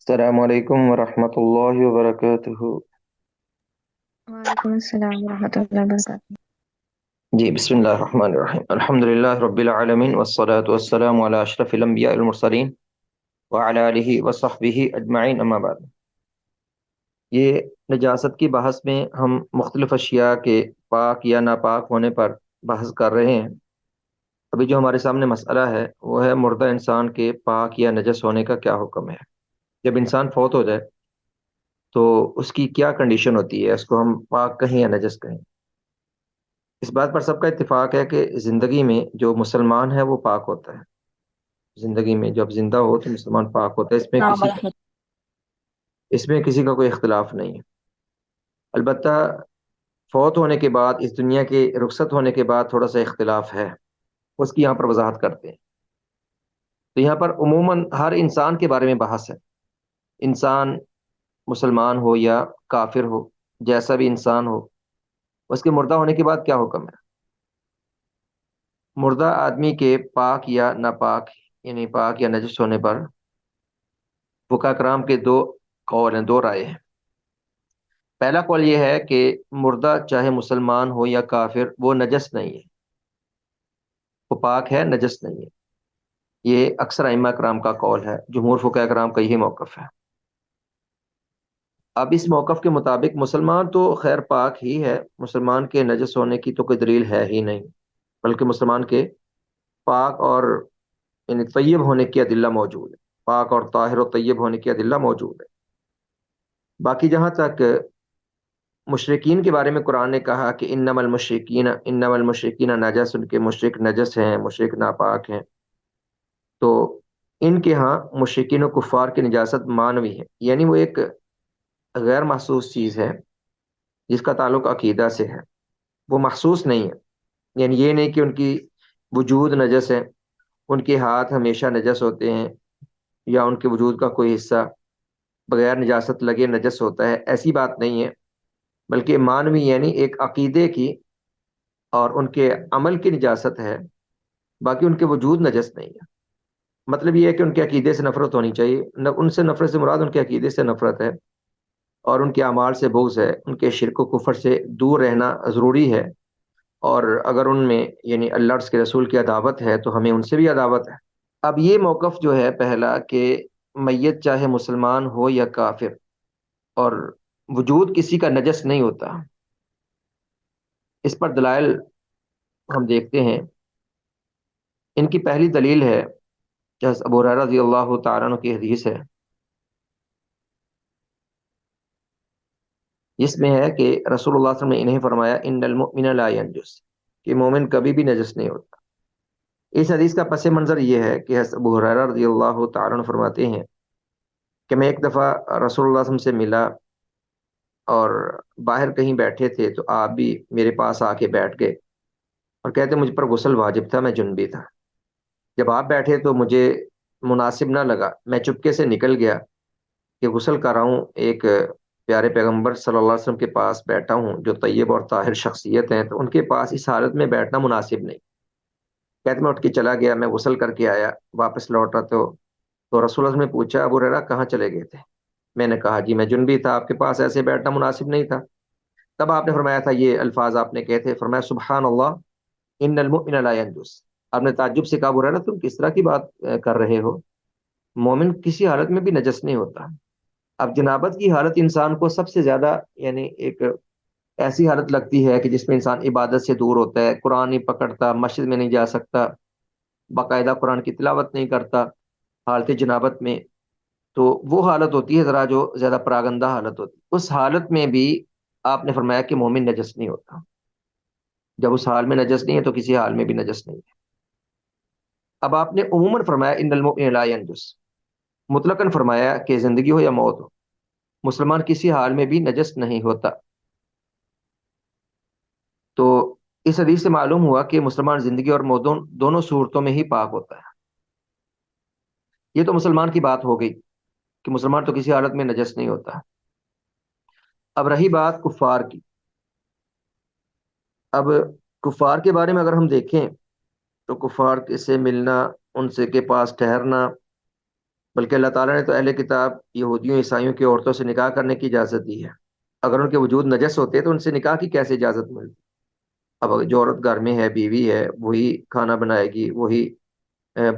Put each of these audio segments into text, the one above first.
السلام علیکم ورحمۃ اللہ وبرکاتہ۔ وعلیکم السلام ورحمۃ اللہ وبرکاتہ۔ جی بسم اللہ الرحمن الرحیم، الحمد للہ رب العالمین والصلاة والسلام علی اشرف الانبیاء والمرسلین وعلی آلہ وصحبہ اجمعین، اما بعد۔ یہ نجاست کی بحث میں ہم مختلف اشیاء کے پاک یا ناپاک ہونے پر بحث کر رہے ہیں۔ ابھی جو ہمارے سامنے مسئلہ ہے وہ ہے مردہ انسان کے پاک یا نجس ہونے کا کیا حکم ہے۔ جب انسان فوت ہو جائے تو اس کی کیا کنڈیشن ہوتی ہے، اس کو ہم پاک کہیں یا نجس کہیں۔ اس بات پر سب کا اتفاق ہے کہ زندگی میں جو مسلمان ہے وہ پاک ہوتا ہے۔ زندگی میں جب زندہ ہو تو مسلمان پاک ہوتا ہے، السلام ورحمۃ اس میں کسی کا کوئی اختلاف نہیں ہے۔ البتہ فوت ہونے کے بعد، اس دنیا کے رخصت ہونے کے بعد تھوڑا سا اختلاف ہے، اس کی یہاں پر وضاحت کرتے ہیں۔ تو یہاں پر عموماً ہر انسان کے بارے میں بحث ہے، انسان مسلمان ہو یا کافر ہو، جیسا بھی انسان ہو، اس کے مردہ ہونے کے بعد کیا حکم ہے۔ مردہ آدمی کے پاک یا ناپاک، یعنی پاک یا نجس ہونے پر فقہاء کرام کے دو قول ہیں، دو رائے ہیں۔ پہلا قول یہ ہے کہ مردہ چاہے مسلمان ہو یا کافر وہ نجس نہیں ہے، وہ پاک ہے، نجس نہیں ہے۔ یہ اکثر ائمہ کرام کا قول ہے، جمہور فقہاء کرام کا یہی موقف ہے۔ اب اس موقف کے مطابق مسلمان تو خیر پاک ہی ہے، مسلمان کے نجس ہونے کی تو کوئی دلیل ہے ہی نہیں، بلکہ مسلمان کے پاک اور یعنی طیب ہونے کی ادلہ موجود ہے، پاک اور طاہر و طیب ہونے کی ادلہ موجود ہے۔ باقی جہاں تک مشرکین کے بارے میں قرآن نے کہا کہ انما المشرکین نجس، ان کے مشرک نجس ہیں، مشرک ناپاک ہیں، تو ان کے ہاں مشرکین و کفار کی نجاست معنوی ہے، یعنی وہ ایک غیر محسوس چیز ہے جس کا تعلق عقیدہ سے ہے، وہ محسوس نہیں ہے۔ یعنی یہ نہیں کہ ان کی وجود نجس ہے، ان کے ہاتھ ہمیشہ نجس ہوتے ہیں، یا ان کے وجود کا کوئی حصہ بغیر نجاست لگے نجس ہوتا ہے، ایسی بات نہیں ہے، بلکہ معنوی یعنی ایک عقیدے کی اور ان کے عمل کی نجاست ہے، باقی ان کے وجود نجس نہیں ہے۔ مطلب یہ ہے کہ ان کے عقیدے سے نفرت ہونی چاہیے، ان سے نفرت سے مراد ان کے عقیدے سے نفرت ہے، اور ان کے اعمال سے بغض ہے، ان کے شرک و کفر سے دور رہنا ضروری ہے، اور اگر ان میں یعنی اللہ اور اس کے رسول کی عداوت ہے تو ہمیں ان سے بھی عداوت ہے۔ اب یہ موقف جو ہے پہلا کہ میت چاہے مسلمان ہو یا کافر اور وجود کسی کا نجس نہیں ہوتا، اس پر دلائل ہم دیکھتے ہیں۔ ان کی پہلی دلیل ہے کہ حضرت ابو ہریرہ رضی اللہ تعالیٰ عنہ کی حدیث ہے، جس میں ہے کہ رسول اللہ صلی اللہ علیہ وسلم نے انہیں فرمایا ان المؤمن لا ینجس، کہ مومن کبھی بھی نجس نہیں ہوتا۔ اس حدیث کا پس منظر یہ ہے کہ حضرت ابو ہریرہ رضی اللہ تعالیٰ عنہ فرماتے ہیں کہ میں ایک دفعہ رسول اللہ صلی اللہ علیہ وسلم سے ملا، اور باہر کہیں بیٹھے تھے تو آپ بھی میرے پاس آ کے بیٹھ گئے، اور کہتے مجھ پر غسل واجب تھا، میں جنبی تھا۔ جب آپ بیٹھے تو مجھے مناسب نہ لگا، میں چپکے سے نکل گیا کہ غسل کر رہا ہوں، ایک پیارے پیغمبر صلی اللہ علیہ وسلم کے پاس بیٹھا ہوں جو طیب اور طاہر شخصیت ہیں، تو ان کے پاس اس حالت میں بیٹھنا مناسب نہیں۔ کہتے میں اٹھ کے چلا گیا، میں غسل کر کے آیا، واپس لوٹا تو رسول اللہ نے پوچھا ابو ہریرہ کہاں چلے گئے تھے؟ میں نے کہا جی میں جنبی تھا، آپ کے پاس ایسے بیٹھنا مناسب نہیں تھا۔ تب آپ نے فرمایا تھا، یہ الفاظ آپ نے کہے تھے، فرمایا سبحان اللہ ان المؤمن لا ینجس۔ آپ نے تعجب سے کہا ابو ہریرہ تم کس طرح کی بات کر رہے ہو، مومن کسی حالت میں بھی نجس نہیں ہوتا۔ اب جنابت کی حالت انسان کو سب سے زیادہ یعنی ایک ایسی حالت لگتی ہے کہ جس میں انسان عبادت سے دور ہوتا ہے، قرآن نہیں پکڑتا، مسجد میں نہیں جا سکتا، باقاعدہ قرآن کی تلاوت نہیں کرتا حالت جنابت میں، تو وہ حالت ہوتی ہے ذرا جو زیادہ پراگندہ حالت ہوتی ہے۔ اس حالت میں بھی آپ نے فرمایا کہ مومن نجس نہیں ہوتا، جب اس حال میں نجس نہیں ہے تو کسی حال میں بھی نجس نہیں ہے۔ اب آپ نے عموماً فرمایا ان المؤمن لا ینجس، مطلقاً فرمایا کہ زندگی ہو یا موت ہو مسلمان کسی حال میں بھی نجس نہیں ہوتا۔ تو اس حدیث سے معلوم ہوا کہ مسلمان زندگی اور موت دونوں صورتوں میں ہی پاک ہوتا ہے۔ یہ تو مسلمان کی بات ہو گئی کہ مسلمان تو کسی حالت میں نجس نہیں ہوتا۔ اب رہی بات کفار کی۔ اب کفار کے بارے میں اگر ہم دیکھیں تو کفار سے ملنا، ان سے کے پاس ٹھہرنا، بلکہ اللہ تعالیٰ نے تو اہل کتاب یہودیوں عیسائیوں کی عورتوں سے نکاح کرنے کی اجازت دی ہے۔ اگر ان کے وجود نجس ہوتے تو ان سے نکاح کی کیسے اجازت ملتی؟ اب جو عورت گھر میں ہے، بیوی ہے، وہی کھانا بنائے گی، وہی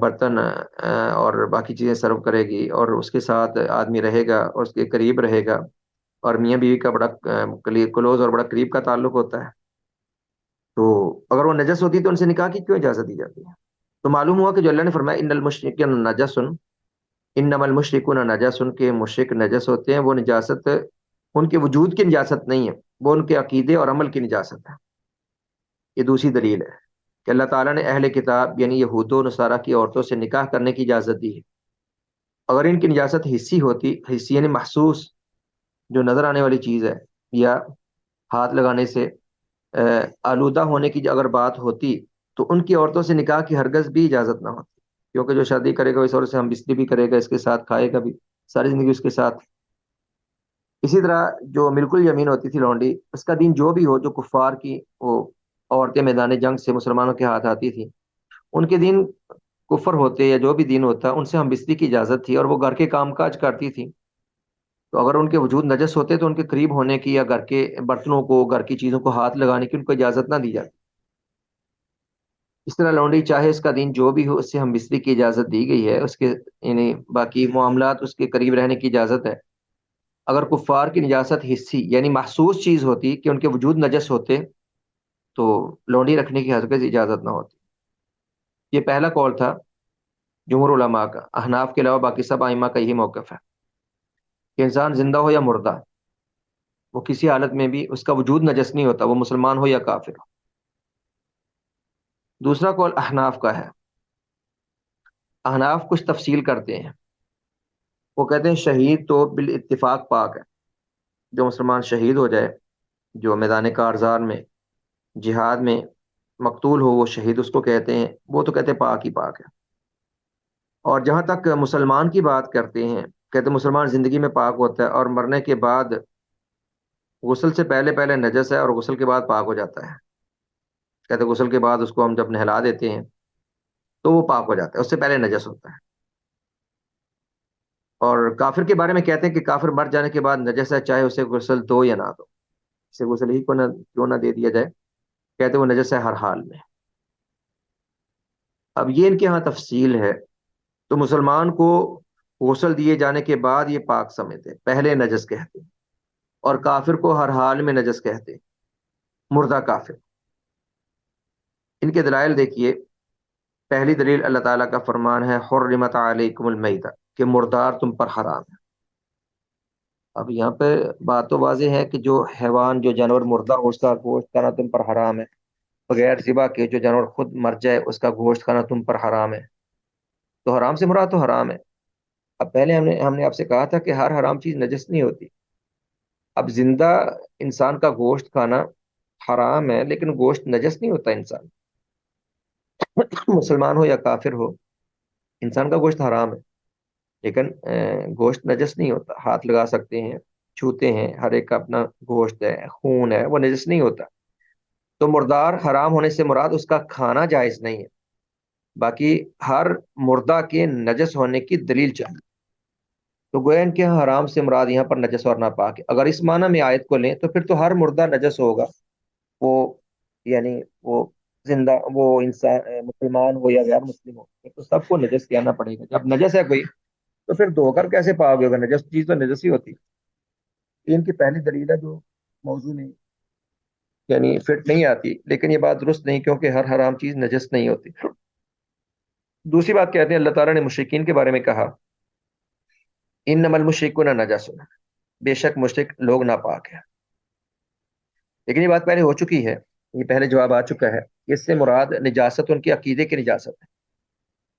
برتن اور باقی چیزیں سرو کرے گی، اور اس کے ساتھ آدمی رہے گا اور اس کے قریب رہے گا، اور میاں بیوی کا بڑا کلوز اور بڑا قریب کا تعلق ہوتا ہے، تو اگر وہ نجس ہوتی تو ان سے نکاح کی کیوں اجازت دی جاتی ہے؟ تو معلوم ہوا کہ جو اللہ نے فرمایا ان المشرکین نجس، انما المشرکون نجس، کے مشرک نجس ہوتے ہیں، وہ نجاست ان کے وجود کی نجاست نہیں ہے، وہ ان کے عقیدے اور عمل کی نجاست ہے۔ یہ دوسری دلیل ہے کہ اللہ تعالیٰ نے اہل کتاب یعنی یہود و نصارہ کی عورتوں سے نکاح کرنے کی اجازت دی ہے۔ اگر ان کی نجاست حصی ہوتی، حصی یعنی محسوس، جو نظر آنے والی چیز ہے، یا ہاتھ لگانے سے آلودہ ہونے کی اگر بات ہوتی تو ان کی عورتوں سے نکاح کی ہرگز بھی اجازت نہ ہوتی، کیونکہ جو شادی کرے گا اس عورت سے ہم بستری بھی کرے گا، اس کے ساتھ کھائے گا بھی ساری زندگی اس کے ساتھ۔ اسی طرح جو ملک الیمین ہوتی تھی لونڈی، اس کا دین جو بھی ہو، جو کفار کی وہ عورتیں میدان جنگ سے مسلمانوں کے ہاتھ آتی تھی، ان کے دین کفر ہوتے یا جو بھی دین ہوتا ان سے ہم بستری کی اجازت تھی، اور وہ گھر کے کام کاج کرتی تھی، تو اگر ان کے وجود نجس ہوتے تو ان کے قریب ہونے کی یا گھر کے برتنوں کو، گھر کی چیزوں کو ہاتھ لگانے کی ان کو اجازت نہ دی جاتی۔ اس طرح لونڈی چاہے اس کا دین جو بھی ہو، اس سے ہم بستری کی اجازت دی گئی ہے، اس کے یعنی باقی معاملات اس کے قریب رہنے کی اجازت ہے۔ اگر کفار کی نجاست حصی یعنی محسوس چیز ہوتی کہ ان کے وجود نجس ہوتے تو لونڈی رکھنے کی ہرگز اجازت نہ ہوتی۔ یہ پہلا قول تھا جمہور علماء کا۔ احناف کے علاوہ باقی سب ائمہ کا یہی موقف ہے کہ انسان زندہ ہو یا مردہ، وہ کسی حالت میں بھی اس کا وجود نجس نہیں ہوتا، وہ مسلمان ہو یا کافر ہو۔ دوسرا قول احناف کا ہے۔ احناف کچھ تفصیل کرتے ہیں، وہ کہتے ہیں شہید تو بالاتفاق پاک ہے، جو مسلمان شہید ہو جائے، جو میدان کارزار میں جہاد میں مقتول ہو، وہ شہید اس کو کہتے ہیں، وہ تو کہتے ہیں پاک ہی پاک ہے۔ اور جہاں تک مسلمان کی بات کرتے ہیں، کہتے ہیں مسلمان زندگی میں پاک ہوتا ہے اور مرنے کے بعد غسل سے پہلے پہلے نجس ہے اور غسل کے بعد پاک ہو جاتا ہے۔ کہتے ہیں غسل کے بعد اس کو ہم جب نہلا دیتے ہیں تو وہ پاک ہو جاتا ہے، اس سے پہلے نجس ہوتا ہے۔ اور کافر کے بارے میں کہتے ہیں کہ کافر مر جانے کے بعد نجس ہے، چاہے اسے غسل دو یا نہ دو، اسے غسل ہی کو نہ کیوں نہ دے دیا جائے، کہتے ہیں وہ نجس ہے ہر حال میں۔ اب یہ ان کے ہاں تفصیل ہے، تو مسلمان کو غسل دیے جانے کے بعد یہ پاک سمجھتے ہیں، پہلے نجس کہتے ہیں، اور کافر کو ہر حال میں نجس کہتے ہیں، مردہ کافر۔ ان کے دلائل دیکھیے، پہلی دلیل اللہ تعالیٰ کا فرمان ہے حرمت علیکم المیتہ، کہ مردار تم پر حرام ہے۔ اب یہاں پہ بات تو واضح ہے کہ جو حیوان، جو جانور مردہ ہو اس کا گوشت کھانا تم پر حرام ہے، بغیر ذبح کے جو جانور خود مر جائے اس کا گوشت کھانا تم پر حرام ہے۔ تو حرام سے مراد تو حرام ہے۔ اب پہلے ہم نے آپ سے کہا تھا کہ ہر حرام چیز نجس نہیں ہوتی۔ اب زندہ انسان کا گوشت کھانا حرام ہے، لیکن گوشت نجس نہیں ہوتا انسان، مسلمان ہو یا کافر ہو، انسان کا گوشت حرام ہے، لیکن گوشت نجس نہیں ہوتا، ہاتھ لگا سکتے ہیں، چھوتے ہیں، ہر ایک کا اپنا گوشت ہے، خون ہے، وہ نجس نہیں ہوتا۔ تو مردار حرام ہونے سے مراد اس کا کھانا جائز نہیں ہے، باقی ہر مردہ کے نجس ہونے کی دلیل چاہیے۔ تو گویا ان کے یہاں حرام سے مراد یہاں پر نجس اور ناپاک ہے۔ اگر اس معنی میں آیت کو لیں تو پھر تو ہر مردہ نجس ہوگا، وہ یعنی وہ زندہ، وہ انسان مسلمان ہو یا غیر مسلم ہو، پھر تو سب کو نجس کہنا پڑے گا۔ جب نجس ہے کوئی تو پھر دھو کر کیسے پاک ہوگا؟ نجس چیز تو نجس ہی ہوتی ہے۔ ان کی پہلی دلیل ہے جو موضوع نہیں یعنی فٹ نہیں آتی، لیکن یہ بات درست نہیں، کیونکہ ہر حرام چیز نجس نہیں ہوتی۔ دوسری بات کہتے ہیں اللہ تعالیٰ نے مشرکین کے بارے میں کہا انما المشرکون نجس، بے شک مشرک لوگ ناپاک ہیں، لیکن یہ بات پہلے ہو چکی ہے، یہ پہلے جواب آ چکا ہے۔ اس سے مراد نجاست ان کے عقیدے کی نجاست ہے،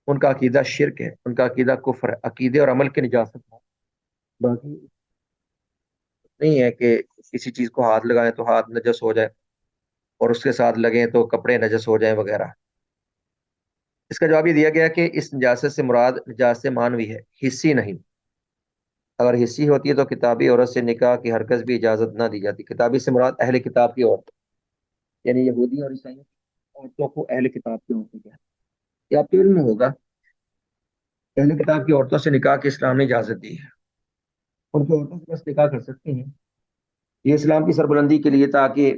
ان کا عقیدہ شرک ہے، ان کا عقیدہ کفر ہے، عقیدے اور عمل کی نجاست ہے، باقی نہیں ہے کہ کسی چیز کو ہاتھ لگائیں تو ہاتھ نجس ہو جائے، اور اس کے ساتھ لگیں تو کپڑے نجس ہو جائیں وغیرہ۔ اس کا جواب یہ دیا گیا کہ اس نجاست سے مراد نجاست معنوی ہے، حصی نہیں۔ اگر حصی ہوتی ہے تو کتابی عورت سے نکاح کی ہرگز بھی اجازت نہ دی جاتی۔ کتابی سے مراد اہل کتاب کی عورت، یعنی یہودی اور عیسائی عورتوں کو اہل کتاب کی عورتیں کہتے ہیں۔ یہ آپ کے علم میں ہوگا اہل کتاب کی عورتوں سے نکاح کی اسلام نے اجازت دی ہے، ان کی عورتوں سے بس نکاح کر سکتے ہیں، یہ اسلام کی سربلندی کے لیے، تاکہ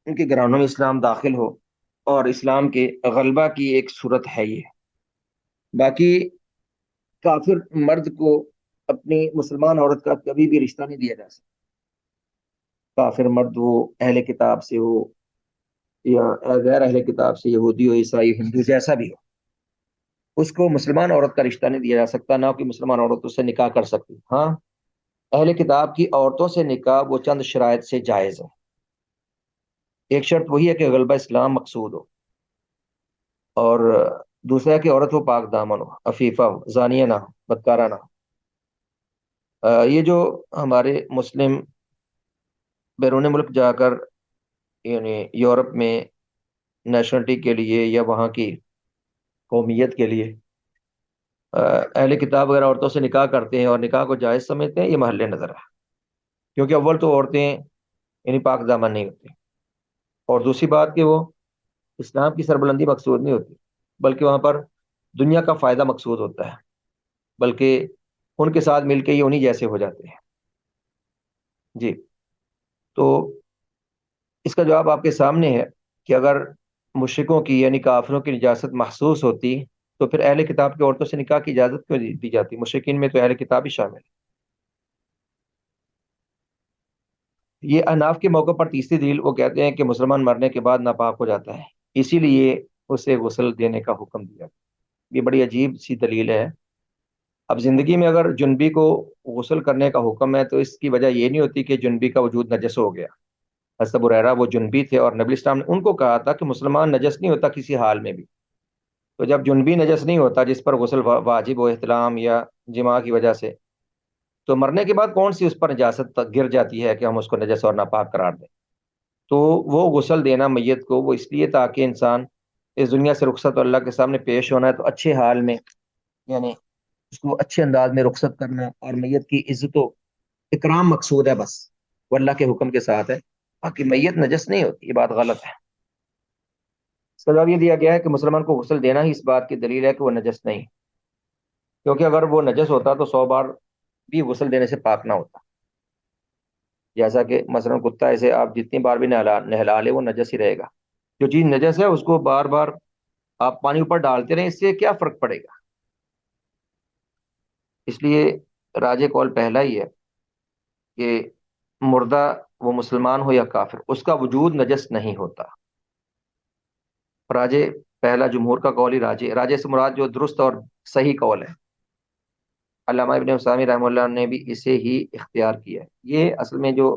ان کے گھرانوں میں اسلام داخل ہو، اور اسلام کے غلبہ کی ایک صورت ہے یہ۔ باقی کافر مرد کو اپنی مسلمان عورت کا کبھی بھی رشتہ نہیں دیا جا سکتا، کافر مرد وہ اہل کتاب سے ہو یا غیر اہل کتاب سے، یہودی ہو، عیسائی، ہندو، جیسا بھی ہو، اس کو مسلمان عورت کا رشتہ نہیں دیا جا سکتا، نہ کہ مسلمان عورت اس سے نکاح کر سکتی۔ ہاں، اہل کتاب کی عورتوں سے نکاح وہ چند شرائط سے جائز ہے۔ ایک شرط وہی ہے کہ غلبہ اسلام مقصود ہو، اور دوسرا ہے کہ عورت وہ پاک دامن ہو، عفیفہ ہو، زانیہ نہ ہو، بدکارہ نہ ہو۔ یہ جو ہمارے مسلم بیرون ملک جا کر، یعنی یورپ میں نیشنلٹی کے لیے یا وہاں کی قومیت کے لیے اہل کتاب وغیرہ عورتوں سے نکاح کرتے ہیں اور نکاح کو جائز سمجھتے ہیں، یہ محل نظر ہے، کیونکہ اول تو عورتیں یعنی پاک دامن نہیں ہوتی، اور دوسری بات کہ وہ اسلام کی سربلندی مقصود نہیں ہوتی، بلکہ وہاں پر دنیا کا فائدہ مقصود ہوتا ہے، بلکہ ان کے ساتھ مل کے یہ انہی جیسے ہو جاتے ہیں۔ جی، تو اس کا جواب آپ کے سامنے ہے کہ اگر مشرکوں کی یعنی کافروں کی نجاست محسوس ہوتی تو پھر اہل کتاب کی عورتوں سے نکاح کی اجازت کیوں دی جاتی؟ مشرکین میں تو اہل کتاب ہی شامل ہے۔ یہ احناف کے موقع پر تیسری دلیل، وہ کہتے ہیں کہ مسلمان مرنے کے بعد ناپاک ہو جاتا ہے، اسی لیے اسے غسل دینے کا حکم دیا۔ یہ بڑی عجیب سی دلیل ہے۔ اب زندگی میں اگر جنبی کو غسل کرنے کا حکم ہے تو اس کی وجہ یہ نہیں ہوتی کہ جنبی کا وجود نجس ہو گیا۔ حضرت ابو ہریرہ وہ جنبی تھے، اور نبی اسلام نے ان کو کہا تھا کہ مسلمان نجس نہیں ہوتا کسی حال میں بھی، تو جب جنبی نجس نہیں ہوتا جس پر غسل واجب ہو احتلام یا جماع کی وجہ سے، تو مرنے کے بعد کون سی اس پر نجاست گر جاتی ہے کہ ہم اس کو نجس اور ناپاک قرار دیں؟ تو وہ غسل دینا میت کو وہ اس لیے تاکہ انسان اس دنیا سے رخصت اللہ کے سامنے پیش ہونا ہے تو اچھے حال میں، یعنی اس کو اچھے انداز میں رخصت کرنا، اور میت کی عزت و اکرام مقصود ہے بس، وہ اللہ کے حکم کے ساتھ ہے، باقی میت نجس نہیں ہوتی، یہ بات غلط ہے۔ اس کا جواب یہ دیا گیا ہے کہ مسلمان کو غسل دینا ہی اس بات کی دلیل ہے کہ وہ نجس نہیں، کیونکہ اگر وہ نجس ہوتا تو 100 بار بھی غسل دینے سے پاک نہ ہوتا، جیسا کہ مثلا کتا ایسے آپ جتنی بار بھی نہلا لے وہ نجس ہی رہے گا۔ جو چیز نجس ہے اس کو بار بار آپ پانی اوپر ڈالتے رہیں، اس سے کیا فرق پڑے گا؟ اس لیے راجے قول پہلا ہی ہے کہ مردہ وہ مسلمان ہو یا کافر، اس کا وجود نجس نہیں ہوتا۔ راجے پہلا جمہور کا قول ہی راجے سے مراد جو درست اور صحیح قول ہے، علامہ ابن عثیمین رحمہ اللہ نے بھی اسے ہی اختیار کیا ہے۔ یہ اصل میں جو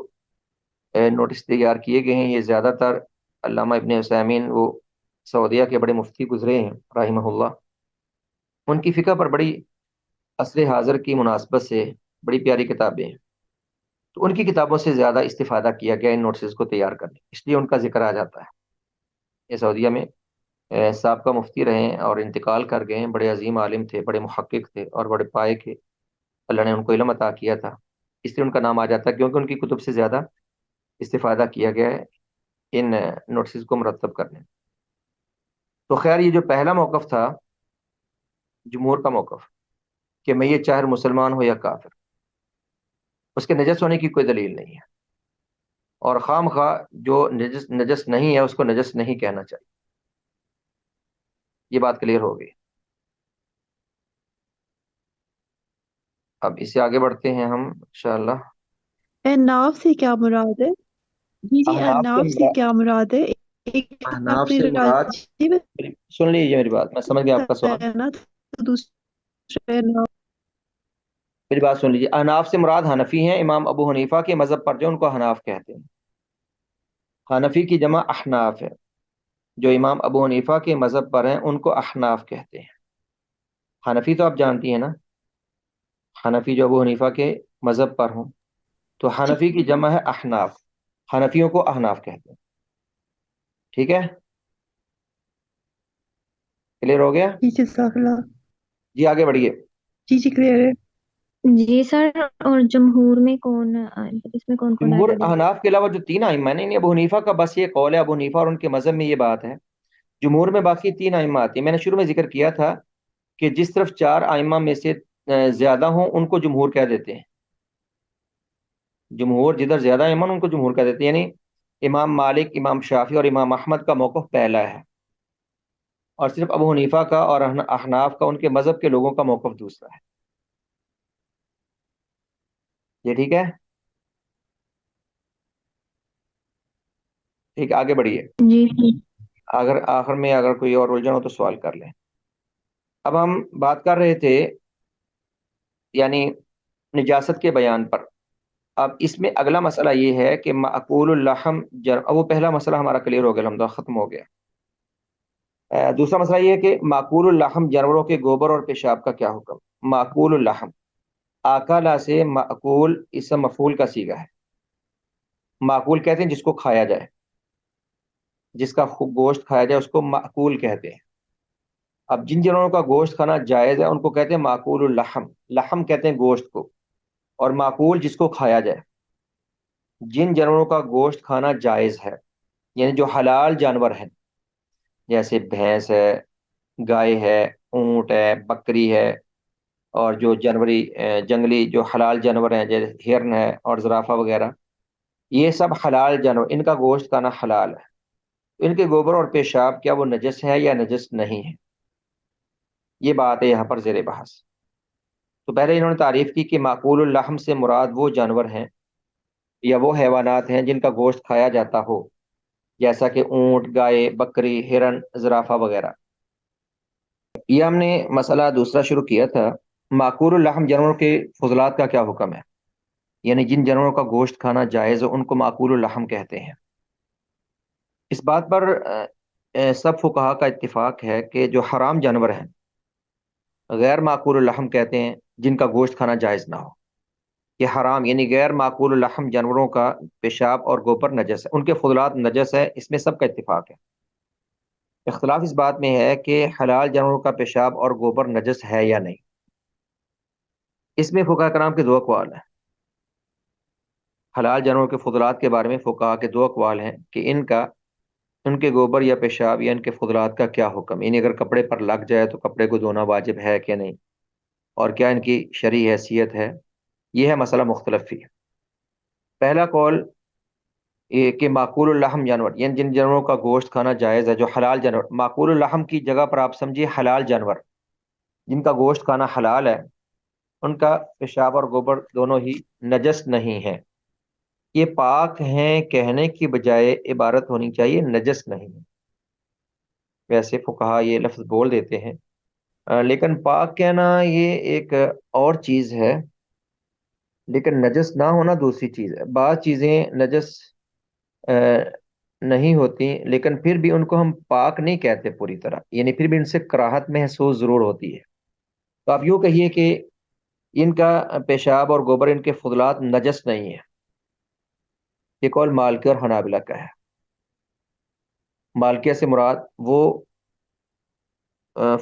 نوٹس تیار کیے گئے ہیں، یہ زیادہ تر علامہ ابن عثیمین وہ سعودیہ کے بڑے مفتی گزرے ہیں رحمہ اللہ، ان کی فقہ پر بڑی عصر حاضر کی مناسبت سے بڑی پیاری کتابیں ہیں، تو ان کی کتابوں سے زیادہ استفادہ کیا گیا ان نوٹسز کو تیار کرنے، اس لیے ان کا ذکر آ جاتا ہے۔ یہ سعودیہ میں سابقہ مفتی رہے ہیں اور انتقال کر گئے ہیں، بڑے عظیم عالم تھے، بڑے محقق تھے اور بڑے پائے کے اللہ نے ان کو علم عطا کیا تھا، اس لیے ان کا نام آ جاتا ہے، کیونکہ ان کی کتب سے زیادہ استفادہ کیا گیا ہے ان نوٹسز کو مرتب کرنے۔ تو خیر، یہ جو پہلا موقف تھا جمہور کا موقف کہ میت چاہے مسلمان ہو یا کافر، اس کے نجس ہونے کی کوئی دلیل نہیں ہے، اور خام خواہ جو نجس نہیں ہے اس کو نجس نہیں کہنا چاہیے۔ یہ بات کلیئر ہو گئی۔ اب اس سے آگے بڑھتے ہیں ہم انشاءاللہ۔ احناف سے کیا مراد ہے؟ جی جی، احناف سے احناف سے مراد کیا مراد ہے؟ ایک احناف اپنے سے مراد راجی میں سن لیجیے میری بات، میں سمجھ گیا آپ کا سوال، ہے نا، تو دوسرے احناف میری بات سن لیجیے۔ احناف سے مراد حنفی ہیں، امام ابو حنیفہ کے مذہب پر جو ان کو حناف کہتے ہیں۔ حنفی کی جمع احناف ہے، جو امام ابو حنیفہ کے مذہب پر ہیں ان کو احناف کہتے ہیں۔ حنفی تو آپ جانتی ہیں نا، حنفی جو ابو حنیفہ کے مذہب پر ہوں، تو جی حنفی کی جمع ہے احناف، حنفیوں کو احناف کہتے ہیں۔ ٹھیک ہے، کلیئر ہو گیا؟ جی، جزاک اللہ۔ جی آگے بڑھیے۔ جی جی، کلیئر ہے۔ جی سر، اور جمہور میں کون، اس میں کون کون جمہور آئے گا؟ احناف کے علاوہ جو تین ائمہ ہیں، نہیں ابو حنیفہ کا بس یہ قول ہے، ابو حنیفہ اور ان کے مذہب میں یہ بات ہے، جمہور میں باقی تین ائمہ آتے ہیں۔ میں نے شروع میں ذکر کیا تھا کہ جس طرف چار آئمہ میں سے زیادہ ہوں ان کو جمہور کہہ دیتے ہیں. جمہور جدھر زیادہ آئمہ ان کو جمہور کہہ دیتے ہیں، یعنی امام مالک، امام شافعی اور امام احمد کا موقف پہلا ہے، اور صرف ابو حنیفہ کا اور احناف کا، ان کے مذہب کے لوگوں کا موقف دوسرا ہے. یہ ٹھیک ہے؟ ٹھیک، آگے بڑھیے. جی جی. اگر آخر میں اگر کوئی اور الجھن ہو تو سوال کر لیں. اب ہم بات کر رہے تھے یعنی نجاست کے بیان پر. اب اس میں اگلا مسئلہ یہ ہے کہ معقول اللحم وہ پہلا مسئلہ ہمارا کلیئر ہو گیا، الحمدللہ ختم ہو گیا. دوسرا مسئلہ یہ ہے کہ معقول اللحم جانوروں کے گوبر اور پیشاب کا کیا حکم. معقول اللحم، آکالا سے معقول اسم مفعول کا صیغہ ہے. معقول کہتے ہیں جس کو کھایا جائے، جس کا گوشت کھایا جائے اس کو معقول کہتے ہیں. اب جن جانوروں کا گوشت کھانا جائز ہے ان کو کہتے ہیں معقول اللحم. لحم کہتے ہیں گوشت کو، اور معقول جس کو کھایا جائے. جن جانوروں کا گوشت کھانا جائز ہے یعنی جو حلال جانور ہیں، جیسے بھینس ہے، گائے ہے، اونٹ ہے، بکری ہے، اور جو جنگلی جو حلال جانور ہیں جیسے ہرن ہے اور زرافہ وغیرہ، یہ سب حلال جانور، ان کا گوشت کھانا حلال ہے. ان کے گوبر اور پیشاب کیا وہ نجس ہے یا نجس نہیں ہے، یہ بات ہے یہاں پر زیر بحث. تو پہلے انہوں نے تعریف کی کہ معقول اللحم سے مراد وہ جانور ہیں یا وہ حیوانات ہیں جن کا گوشت کھایا جاتا ہو، جیسا کہ اونٹ، گائے، بکری، ہرن، زرافہ وغیرہ. یہ ہم نے مسئلہ دوسرا شروع کیا تھا، معقول اللحم جانوروں کے فضلات کا کیا حکم ہے، یعنی جن جانوروں کا گوشت کھانا جائز ہو ان کو معقول اللحم کہتے ہیں. اس بات پر سب فقہا کا اتفاق ہے کہ جو حرام جانور ہیں غیر معقول اللحم کہتے ہیں جن کا گوشت کھانا جائز نہ ہو. یہ حرام یعنی غیر معقول اللحم جانوروں کا پیشاب اور گوبر نجس ہے، ان کے فضلات نجس ہے، اس میں سب کا اتفاق ہے. اختلاف اس بات میں ہے کہ حلال جانوروں کا پیشاب اور گوبر نجس ہے یا نہیں. اس میں فقہاء کرام کے دو اقوال ہیں. حلال جانوروں کے فضلات کے بارے میں فقہاء کے دو اقوال ہیں کہ ان کے گوبر یا پیشاب یا ان کے فضلات کا کیا حکم، یعنی اگر کپڑے پر لگ جائے تو کپڑے کو دھونا واجب ہے کہ نہیں، اور کیا ان کی شرعی حیثیت ہے. یہ ہے مسئلہ مختلف ہی. پہلا قول یہ کہ معقول اللحم جانور یعنی جن جانوروں کا گوشت کھانا جائز ہے، جو حلال جانور. معقول اللحم کی جگہ پر آپ سمجھیے حلال جانور جن کا گوشت کھانا حلال ہے، ان کا پیشاب اور گوبر دونوں ہی نجس نہیں ہیں. یہ پاک ہیں کہنے کی بجائے عبارت ہونی چاہیے نجس نہیں. ویسے فقہا یہ لفظ بول دیتے ہیں، لیکن پاک کہنا یہ ایک اور چیز ہے، لیکن نجس نہ ہونا دوسری چیز ہے. بعض چیزیں نجس نہیں ہوتی لیکن پھر بھی ان کو ہم پاک نہیں کہتے پوری طرح، یعنی پھر بھی ان سے کراہت محسوس ضرور ہوتی ہے. تو آپ یوں کہیے کہ ان کا پیشاب اور گوبر ان کے فضلات نجس نہیں ہے. یہ قول مالکی اور حنابلہ کا ہے. مالکیہ سے مراد وہ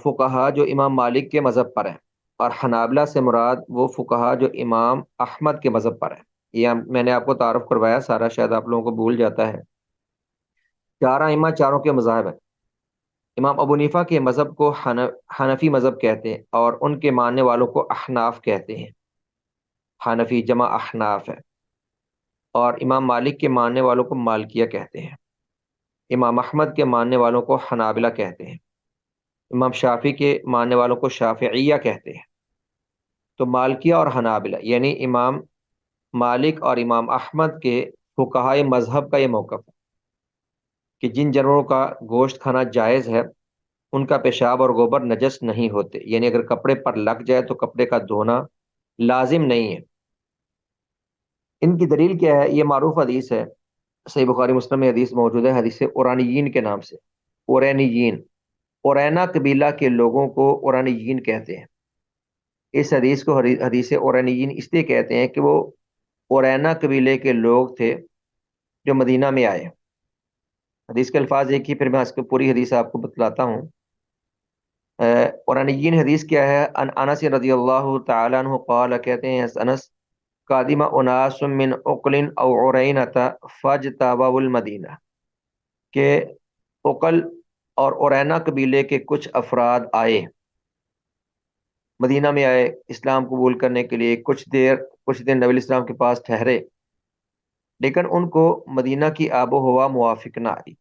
فقہا جو امام مالک کے مذہب پر ہیں، اور حنابلہ سے مراد وہ فقہا جو امام احمد کے مذہب پر ہیں. یہ میں نے آپ کو تعارف کروایا سارا، شاید آپ لوگوں کو بھول جاتا ہے. چار ائمہ چاروں کے مذاہب ہیں. امام ابو حنیفہ کے مذہب کو حنفی مذہب کہتے ہیں، اور ان کے ماننے والوں کو احناف کہتے ہیں. حنفی جمع احناف ہے. اور امام مالک کے ماننے والوں کو مالکیہ کہتے ہیں. امام احمد کے ماننے والوں کو حنابلہ کہتے ہیں. امام شافعی کے ماننے والوں کو شافعیہ کہتے ہیں. تو مالکیہ اور حنابلہ یعنی امام مالک اور امام احمد کے فقہائے مذہب کا یہ موقف ہے کہ جن جانوروں کا گوشت کھانا جائز ہے ان کا پیشاب اور گوبر نجس نہیں ہوتے، یعنی اگر کپڑے پر لگ جائے تو کپڑے کا دھونا لازم نہیں ہے. ان کی دلیل کیا ہے؟ یہ معروف حدیث ہے، صحیح بخاری مسلم میں حدیث موجود ہے، حدیث اورانیین کے نام سے. اورانیین، اورینا قبیلہ کے لوگوں کو اورانیین کہتے ہیں. اس حدیث کو حدیث اورانیین اس لیے کہتے ہیں کہ وہ اورینا قبیلے کے لوگ تھے جو مدینہ میں آئے. حدیث کے الفاظ ایک ہی، پھر میں اس کو پوری حدیث آپ کو بتلاتا ہوں. قرآنیین حدیث کیا ہے؟ ان انس رضی اللہ تعالی عنہ قال، کہتے ہیں انس، قادم اناس من عقل او عرینۃ فاجتابوا المدینہ، کہ عقل اور عرینا قبیلے کے کچھ افراد آئے مدینہ میں آئے اسلام قبول کرنے کے لیے، کچھ دن نبی الاسلام کے پاس ٹھہرے، لیکن ان کو مدینہ کی آب و ہوا موافق نہ آئی،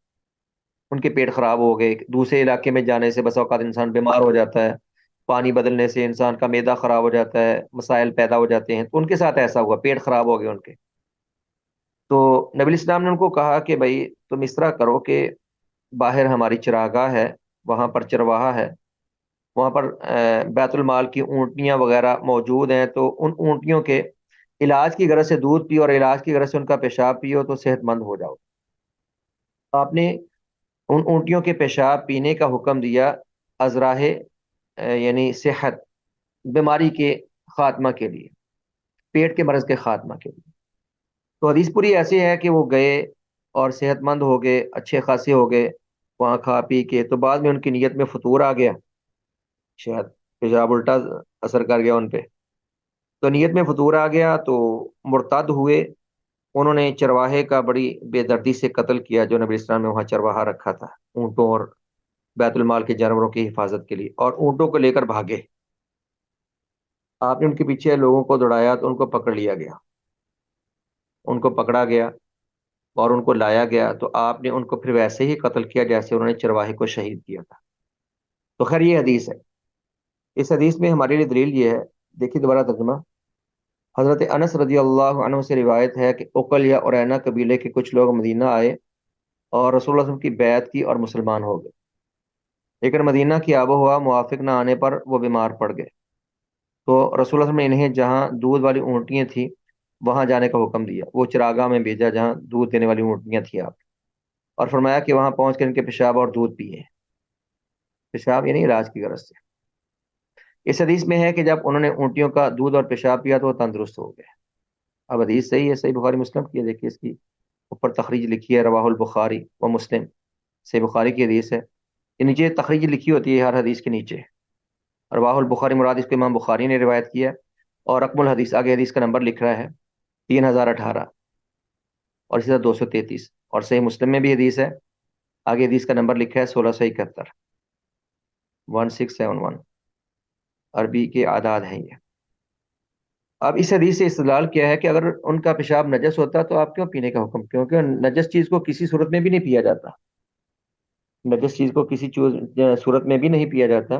ان کے پیٹ خراب ہو گئے، دوسرے علاقے میں جانے سے بس اوقات انسان بیمار ہو جاتا ہے، پانی بدلنے سے انسان کا معدہ خراب ہو جاتا ہے، مسائل پیدا ہو جاتے ہیں، تو ان کے ساتھ ایسا ہوا، پیٹ خراب ہو گئے ان کے۔ تو نبی الاسلام نے ان کو کہا کہ بھائی تم اس طرح کرو کہ باہر ہماری چراگاہ ہے، وہاں پر چرواہا ہے، وہاں پر بیت المال کی اونٹنیاں وغیرہ موجود ہیں، تو ان اونٹنیوں کے علاج کی غرض سے دودھ پیو اور علاج کی غرض سے ان کا پیشاب پیو تو صحت مند ہو جاؤ۔ آپ نے ان اونٹیوں کے پیشاب پینے کا حکم دیا ازراہ یعنی صحت، بیماری کے خاتمہ کے لیے، پیٹ کے مرض کے خاتمہ کے لیے۔ تو حدیث پوری ایسی ہے کہ وہ گئے اور صحت مند ہو گئے، اچھے خاصے ہو گئے وہاں کھا پی کے، تو بعد میں ان کی نیت میں فطور آ گیا، شاید پیشاب الٹا اثر کر گیا ان پہ، تو نیت میں فطور آ گیا تو مرتد ہوئے۔ انہوں نے چرواہے کا بڑی بے دردی سے قتل کیا جو نبی اسلام نے وہاں چرواہا رکھا تھا اونٹوں اور بیت المال کے جانوروں کی حفاظت کے لیے، اور اونٹوں کو لے کر بھاگے۔ آپ نے ان کے پیچھے لوگوں کو دوڑایا تو ان کو پکڑ لیا گیا، ان کو پکڑا گیا اور ان کو لایا گیا، تو آپ نے ان کو پھر ویسے ہی قتل کیا جیسے انہوں نے چرواہے کو شہید کیا تھا۔ تو خیر یہ حدیث ہے، اس حدیث میں ہمارے لیے دلیل یہ ہے، دیکھیے دوبارہ ترجمہ۔ حضرت انس رضی اللہ عنہ سے روایت ہے کہ اقل یا ارینا قبیلے کے کچھ لوگ مدینہ آئے اور رسول اللہ صلی اللہ علیہ وسلم کی بیعت کی اور مسلمان ہو گئے، لیکن مدینہ کی آب و ہوا موافق نہ آنے پر وہ بیمار پڑ گئے، تو رسول اللہ صلی اللہ علیہ وسلم نے انہیں جہاں دودھ والی اونٹیاں تھیں وہاں جانے کا حکم دیا، وہ چراگاہ میں بھیجا جہاں دودھ دینے والی اونٹیاں تھیں آپ، اور فرمایا کہ وہاں پہنچ کر ان کے پیشاب اور دودھ پیئے، پیشاب یعنی علاج کی غرض سے۔ اس حدیث میں ہے کہ جب انہوں نے اونٹیوں کا دودھ اور پیشاب پیا تو وہ تندرست ہو گئے۔ اب حدیث صحیح ہے، صحیح بخاری مسلم کی ہے، دیکھیے اس کی اوپر تخریج لکھی ہے، رواہ البخاری و مسلم، صحیح بخاری کی حدیث ہے، یہ نیچے تخریج لکھی ہوتی ہے ہر حدیث کے نیچے، رواہ البخاری مراد اس کو امام بخاری نے روایت کیا ہے، اور رقم الحدیث آگے حدیث کا نمبر لکھ رہا ہے 3018 اور اسی طرح 233، اور صحیح مسلم میں بھی حدیث ہے، آگے حدیث کا نمبر لکھا ہے 1671 1671، عربی کے اعداد ہیں یہ۔ اب اس حدیث سے استدلال کیا ہے کہ اگر ان کا پیشاب نجس ہوتا تو آپ کیوں پینے کا حکم، کیونکہ نجس چیز کو کسی صورت میں بھی نہیں پیا جاتا، نجس چیز کو کسی صورت میں بھی نہیں پیا جاتا،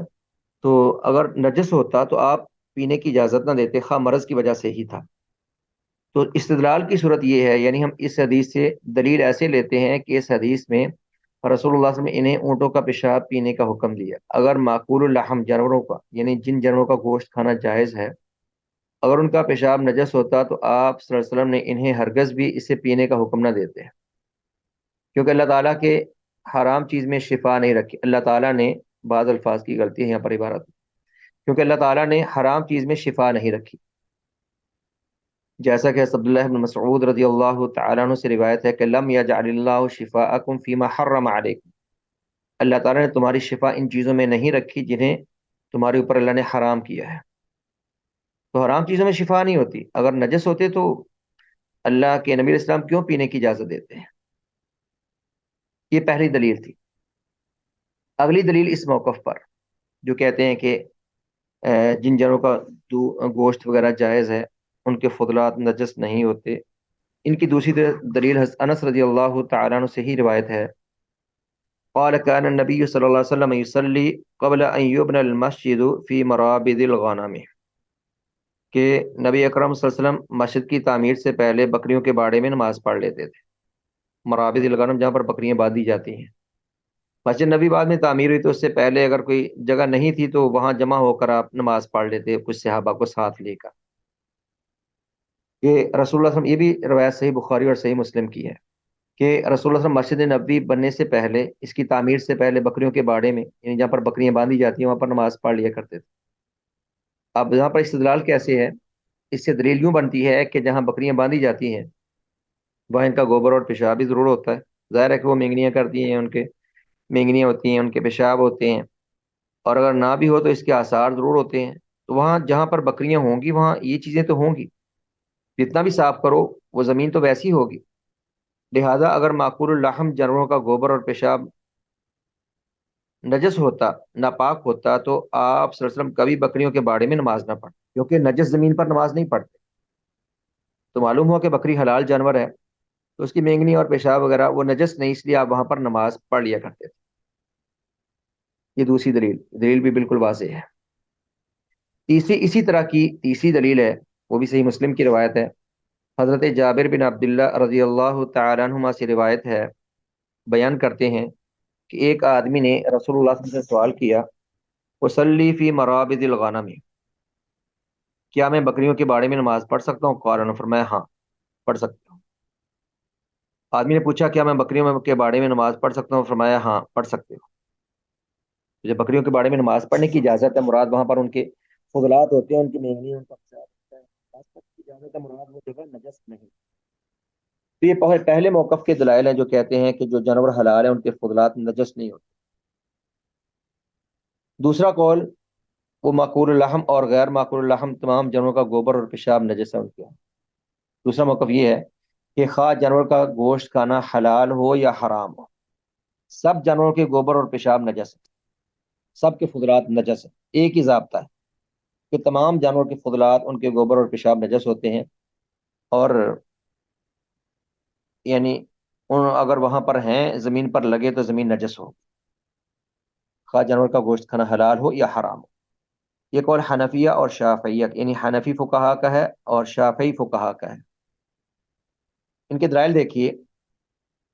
تو اگر نجس ہوتا تو آپ پینے کی اجازت نہ دیتے، خواہ مرض کی وجہ سے ہی تھا۔ تو استدلال کی صورت یہ ہے، یعنی ہم اس حدیث سے دلیل ایسے لیتے ہیں کہ اس حدیث میں رسول اللہ صلی اللہ علیہ وسلم نے انہیں اونٹوں کا پیشاب پینے کا حکم دیا۔ اگر معقول اللحم جانوروں کا یعنی جن جانوروں کا گوشت کھانا جائز ہے، اگر ان کا پیشاب نجس ہوتا تو آپ صلی اللہ علیہ وسلم نے انہیں ہرگز بھی اسے پینے کا حکم نہ دیتے، کیونکہ اللہ تعالیٰ کے حرام چیز میں شفا نہیں رکھی۔ اللہ تعالیٰ نے، بعض الفاظ کی غلطی ہے یہاں پر عبارت، کیونکہ اللہ تعالیٰ نے حرام چیز میں شفا نہیں رکھی، جیسا کہ عبداللہ بن مسعود رضی اللہ تعالیٰ عنہ سے روایت ہے کہ لم یجعل اللہ شفاءکم فیما حرم علیکم، اللہ تعالیٰ نے تمہاری شفا ان چیزوں میں نہیں رکھی جنہیں تمہارے اوپر اللہ نے حرام کیا ہے۔ تو حرام چیزوں میں شفا نہیں ہوتی، اگر نجس ہوتے تو اللہ کے نبی علیہ السلام کیوں پینے کی اجازت دیتے ہیں؟ یہ پہلی دلیل تھی۔ اگلی دلیل اس موقف پر جو کہتے ہیں کہ جن جانوروں کا گوشت وغیرہ جائز ہے ان کے فضلات نجس نہیں ہوتے، ان کی دوسری دلیل انس رضی اللہ تعالیٰ عنہ سے ہی روایت ہے، قال كان النبي صلی اللہ علیہ وسلم يصلي قبل ان يبنى المسجد في مرابض الغنم، کہ نبی اکرم صلی اللہ علیہ وسلم مسجد کی تعمیر سے پہلے بکریوں کے باڑے میں نماز پڑھ لیتے تھے، مرابض الغنم جہاں پر بکریاں باندھی جاتی ہیں۔ مسجد نبی بعد میں تعمیر ہوئی تو اس سے پہلے اگر کوئی جگہ نہیں تھی تو وہاں جمع ہو کر آپ نماز پڑھ لیتے کچھ صحابہ کو ساتھ لے کر۔ کہ رسول اللہ صلی اللہ علیہ وسلم، یہ بھی روایت صحیح بخاری اور صحیح مسلم کی ہے کہ رسول اللہ صلی اللہ علیہ وسلم مسجد نبوی بننے سے پہلے، اس کی تعمیر سے پہلے بکریوں کے باڑے میں یعنی جہاں پر بکریاں باندھی جاتی ہیں وہاں پر نماز پڑھ لیا کرتے تھے۔ اب یہاں پر استدلال کیسے ہے؟ اس سے دلیل یوں بنتی ہے کہ جہاں بکریاں باندھی جاتی ہیں وہاں ان کا گوبر اور پیشاب بھی ضرور ہوتا ہے، ظاہر ہے کہ وہ مینگنیاں کرتی ہیں، ان کے مینگنیاں ہوتی ہیں، ان کے پیشاب ہوتے ہیں، اور اگر نہ بھی ہو تو اس کے آثار ضرور ہوتے ہیں، تو وہاں جہاں پر بکریاں ہوں گی وہاں یہ چیزیں تو ہوں گی، جتنا بھی صاف کرو وہ زمین تو ویسی ہوگی، لہذا اگر معقول اللحم جانوروں کا گوبر اور پیشاب نجس ہوتا، ناپاک ہوتا، تو آپ صلی اللہ علیہ وسلم کبھی بکریوں کے باڑے میں نماز نہ پڑھتے، کیونکہ نجس زمین پر نماز نہیں پڑھتے۔ تو معلوم ہوا کہ بکری حلال جانور ہے، تو اس کی مینگنی اور پیشاب وغیرہ وہ نجس نہیں، اس لیے آپ وہاں پر نماز پڑھ لیا کرتے تھے۔ یہ دوسری دلیل بھی بالکل واضح ہے۔ اسی طرح کی تیسری دلیل ہے، وہ بھی صحیح مسلم کی روایت ہے، حضرت جابر بن عبداللہ رضی اللہ تعالیٰ عنہما سے روایت ہے، بیان کرتے ہیں کہ ایک آدمی نے رسول اللہ صلی اللہ علیہ وسلم سے سوال کیا، وصلی فی مرابض الغنم، کیا میں بکریوں کے باڑے میں نماز پڑھ سکتا ہوں؟ قال، فرمایا ہاں پڑھ سکتے ہو۔ آدمی نے پوچھا کیا میں بکریوں کے باڑے میں نماز پڑھ سکتا ہوں؟ فرمایا ہاں پڑھ سکتے ہو۔ جب بکریوں کے باڑے میں نماز پڑھنے کی اجازت ہے، مراد وہاں پر ان کے فضلات ہوتے ہیں، ان کی مینگنی، ان کا پیشاب ہوتا ہے، خاص کر کی اجازت ہے، مراد وہ جگہ نجس نہیں۔ تو یہ پہلے موقف کے دلائل ہیں جو کہتے ہیں کہ جو جانور حلال ہیں ان کے فضلات نجس نہیں ہوتے۔ دوسرا قول، وہ معقول الرحم اور غیر معقول الرحم تمام جانوروں کا گوبر اور پیشاب نجس ہے ان کے یہاں۔ دوسرا موقف یہ ہے کہ خواہ جانور کا گوشت کھانا حلال ہو یا حرام ہو، سب جانوروں کے گوبر اور پیشاب نجس ہے، سب کے فضلات نجس ہے۔ ایک ہی ضابطہ ہے کہ تمام جانوروں کے فضلات، ان کے گوبر اور پیشاب نجس ہوتے ہیں، اور یعنی اگر وہاں پر ہیں، زمین پر لگے تو زمین نجس ہو، خواہ جانور کا گوشت کھانا حلال ہو یا حرام ہو۔ یہ قول حنفیہ اور شافعیہ، یعنی حنفی فقہا کا ہے اور شافعی فقہا کا ہے۔ ان کے دلائل دیکھیے،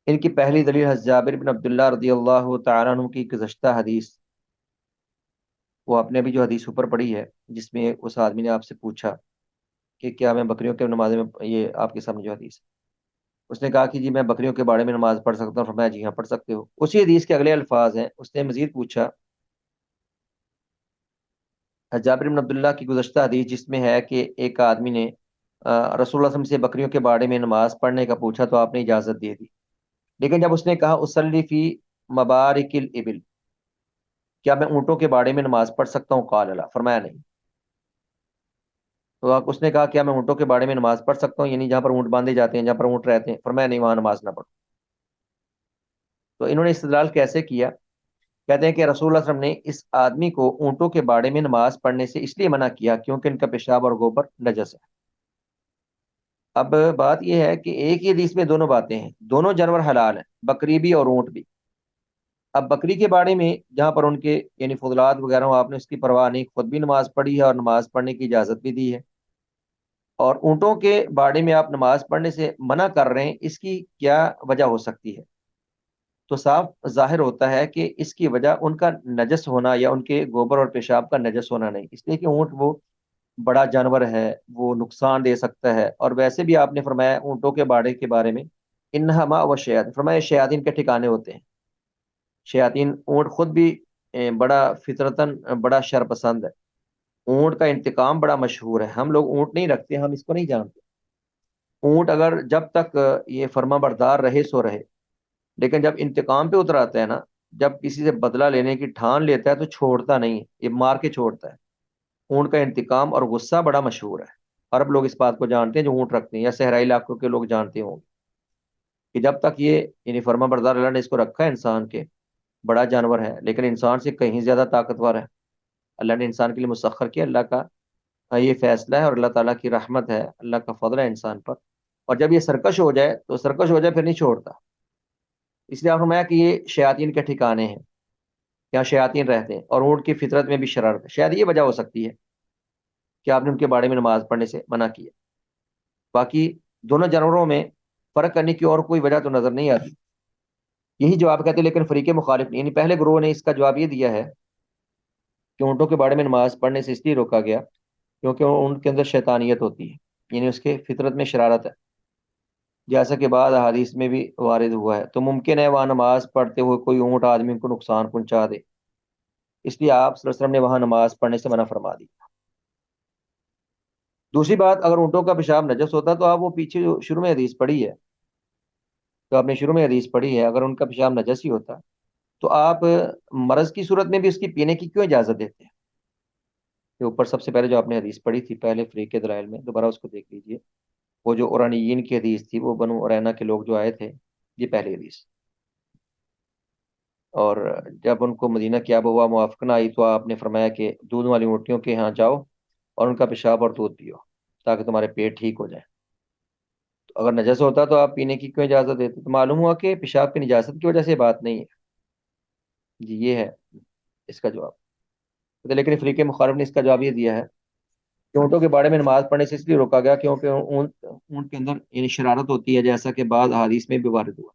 ان کی پہلی دلیل حضرت جابر بن عبداللہ رضی اللہ تعالیٰ عنہ کی گزشتہ حدیث، وہ آپ نے ابھی جو حدیث اوپر پڑھی ہے، جس میں اس آدمی نے آپ سے پوچھا کہ کیا میں بکریوں کے نماز میں، یہ آپ کے سامنے جو حدیث ہے، اس نے کہا کہ جی میں بکریوں کے باڑے میں نماز پڑھ سکتا ہوں، فرمایا جی ہاں پڑھ سکتے ہو۔ اسی حدیث کے اگلے الفاظ ہیں، اس نے مزید پوچھا، جابر بن عبداللہ کی گزشتہ حدیث جس میں ہے کہ ایک آدمی نے رسول اللہ صلی اللہ علیہ وسلم سے بکریوں کے باڑے میں نماز پڑھنے کا پوچھا تو آپ نے اجازت دے دی، لیکن جب اس نے کہا اصلی فی مبارک الابل، کیا میں اونٹوں کے باڑے میں نماز پڑھ سکتا ہوں؟ قال لا، فرمایا نہیں۔ تو اس نے کہا کیا میں اونٹوں کے باڑے میں نماز پڑھ سکتا ہوں، یعنی جہاں پر اونٹ باندھے جاتے ہیں، جہاں پر اونٹ رہتے ہیں؟ فرمایا نہیں، وہاں نماز نہ پڑھو۔ تو انہوں نے استدلال کیسے کیا؟ کہتے ہیں کہ رسول اللہ صلی اللہ علیہ وسلم نے اس آدمی کو اونٹوں کے باڑے میں نماز پڑھنے سے اس لیے منع کیا کیونکہ ان کا پیشاب اور گوبر نجس ہے۔ اب بات یہ ہے کہ ایک ہی حدیث میں دونوں باتیں ہیں، دونوں جانور حلال ہیں، بکری بھی اور اونٹ بھی۔ اب بکری کے باڑے میں جہاں پر ان کے یعنی فضلات وغیرہ ہوں، آپ نے اس کی پرواہ نہیں، خود بھی نماز پڑھی ہے اور نماز پڑھنے کی اجازت بھی دی ہے، اور اونٹوں کے باڑے میں آپ نماز پڑھنے سے منع کر رہے ہیں، اس کی کیا وجہ ہو سکتی ہے؟ تو صاف ظاہر ہوتا ہے کہ اس کی وجہ ان کا نجس ہونا یا ان کے گوبر اور پیشاب کا نجس ہونا نہیں، اس لیے کہ اونٹ وہ بڑا جانور ہے، وہ نقصان دے سکتا ہے، اور ویسے بھی آپ نے فرمایا اونٹوں کے باڑے کے بارے میں انہا ما و شیاطین، فرمایا شیاطین کے ٹھکانے ہوتے ہیں۔ شیاطین، اونٹ خود بھی بڑا فطرتاً بڑا شر پسند ہے، اونٹ کا انتقام بڑا مشہور ہے، ہم لوگ اونٹ نہیں رکھتے، ہم اس کو نہیں جانتے۔ اونٹ اگر جب تک یہ فرما بردار رہے سو رہے، لیکن جب انتقام پہ اتر آتا ہے نا، جب کسی سے بدلہ لینے کی ٹھان لیتا ہے تو چھوڑتا نہیں، یہ مار کے چھوڑتا ہے۔ اونٹ کا انتقام اور غصہ بڑا مشہور ہے، عرب لوگ اس بات کو جانتے ہیں جو اونٹ رکھتے ہیں، یا صحرائی علاقوں کے لوگ جانتے ہوں گے کہ جب تک یہ یعنی فرما بردار اللہ نے اس کو رکھا ہے انسان کے، بڑا جانور ہے لیکن انسان سے کہیں زیادہ طاقتور ہے، اللہ نے انسان کے لیے مسخر کیا، اللہ کا یہ فیصلہ ہے اور اللہ تعالیٰ کی رحمت ہے، اللہ کا فضل ہے انسان پر، اور جب یہ سرکش ہو جائے تو سرکش ہو جائے پھر نہیں چھوڑتا۔ اس لیے آپ نے فرمایا کہ یہ شیاطین کے ٹھکانے ہیں، یہاں شیاطین رہتے ہیں، اور اونٹ کی فطرت میں بھی شرارت ہے، شاید یہ وجہ ہو سکتی ہے کہ آپ نے ان کے بارے میں نماز پڑھنے سے منع کیا۔ باقی دونوں جانوروں میں فرق کرنے کی اور کوئی وجہ تو نظر نہیں آتی، یہی جواب کہتے ہیں، لیکن فریق مخالف نے، یعنی پہلے گروہ نے اس کا جواب یہ دیا ہے کہ اونٹوں کے بارے میں نماز پڑھنے سے اس لیے روکا گیا کیونکہ ان کے اندر شیطانیت ہوتی ہے، یعنی اس کے فطرت میں شرارت ہے، جیسا کہ بعض احادیث میں بھی وارد ہوا ہے، تو ممکن ہے وہاں نماز پڑھتے ہوئے کوئی اونٹ آدمی کو نقصان پہنچا دے، اس لیے آپ صلی اللہ علیہ وسلم نے وہاں نماز پڑھنے سے منع فرما دی۔ دوسری بات، اگر اونٹوں کا پیشاب نجس ہوتا تو آپ وہ پیچھے جو شروع میں حدیث پڑھی ہے، تو آپ نے شروع میں حدیث پڑھی ہے، اگر ان کا پیشاب نجس ہی ہوتا تو آپ مرض کی صورت میں بھی اس کی پینے کی کیوں اجازت دیتے ہیں؟ کہ اوپر سب سے پہلے جو آپ نے حدیث پڑھی تھی پہلے فریق کے دلائل میں، دوبارہ اس کو دیکھ لیجئے، وہ جو اورانیین کی حدیث تھی، وہ بنو ارینا کے لوگ جو آئے تھے، یہ پہلی حدیث۔ اور جب ان کو مدینہ کی آب و ہوا موافق نہ آئی تو آپ نے فرمایا کہ دودھ والی اونٹیوں کے یہاں جاؤ اور ان کا پیشاب اور دودھ پیو تاکہ تمہارے پیٹ ٹھیک ہو جائے۔ تو اگر نجس ہوتا تو آپ پینے کی کیوں اجازت دیتے؟ تو معلوم ہوا کہ پیشاب کی نجاست کی وجہ سے بات نہیں ہے جی، یہ ہے اس کا جواب۔ تو لیکن فریق مخالف نے اس کا جواب یہ دیا ہے کہ اونٹوں کے بارے میں نماز پڑھنے سے اس لیے روکا گیا کیونکہ اونٹ کے اندر یعنی شرارت ہوتی ہے، جیسا کہ بعض احادیث میں بھی وارد ہوا۔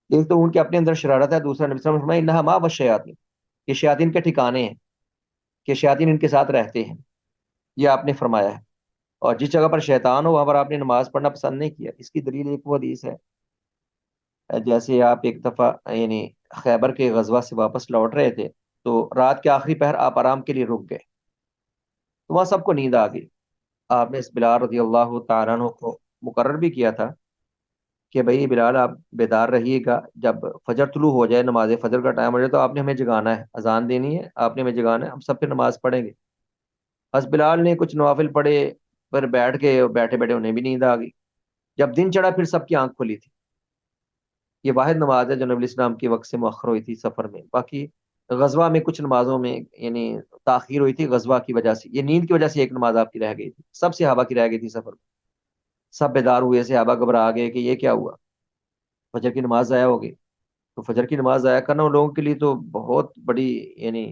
ایک تو اونٹ کے اپنے اندر شرارت ہے، دوسرا نبی صلی اللہ علیہ وسلم نے فرمایا انہا ما والشیاطین، یہ شیاطین کے ٹھکانے ہیں، کہ شیاطین ان کے ساتھ رہتے ہیں، یہ آپ نے فرمایا ہے۔ اور جس جگہ پر شیطان ہو وہاں پر آپ نے نماز پڑھنا پسند نہیں کیا۔ اس کی دلیل ایک وہ حدیث ہے، جیسے آپ ایک دفعہ یعنی خیبر کے غزوہ سے واپس لوٹ رہے تھے تو رات کے آخری پہر آپ آرام کے لیے رک گئے، تو وہاں سب کو نیند آ گئی۔ آپ نے اس بلال رضی اللہ تعالیٰ عنہ کو مقرر بھی کیا تھا کہ بھئی بلال آپ بیدار رہیے گا، جب فجر طلوع ہو جائے، نماز فجر کا ٹائم ہو جائے تو آپ نے ہمیں جگانا ہے، اذان دینی ہے، آپ نے ہمیں جگانا ہے، ہم سب پھر نماز پڑھیں گے۔ بس بلال نے کچھ نوافل پڑھے، پھر بیٹھ کے بیٹھے بیٹھے انہیں بھی نیند آ گئی۔ جب دن چڑھا پھر سب کی آنکھ کھلی تھی۔ یہ واحد نماز ہے جو نبی اسلام کے وقت سے مؤخر ہوئی تھی سفر میں، باقی غزوہ میں کچھ نمازوں میں یعنی تاخیر ہوئی تھی غزوہ کی وجہ سے، یہ نیند کی وجہ سے ایک نماز آپ کی رہ گئی تھی، سب صحابہ کی رہ گئی تھی سفر میں۔ سب بیدار ہوئے، صحابہ گھبرا گئے کہ یہ کیا ہوا، فجر کی نماز ضائع ہو گئی۔ تو فجر کی نماز ضائع کرنا ان لوگوں کے لیے تو بہت بڑی یعنی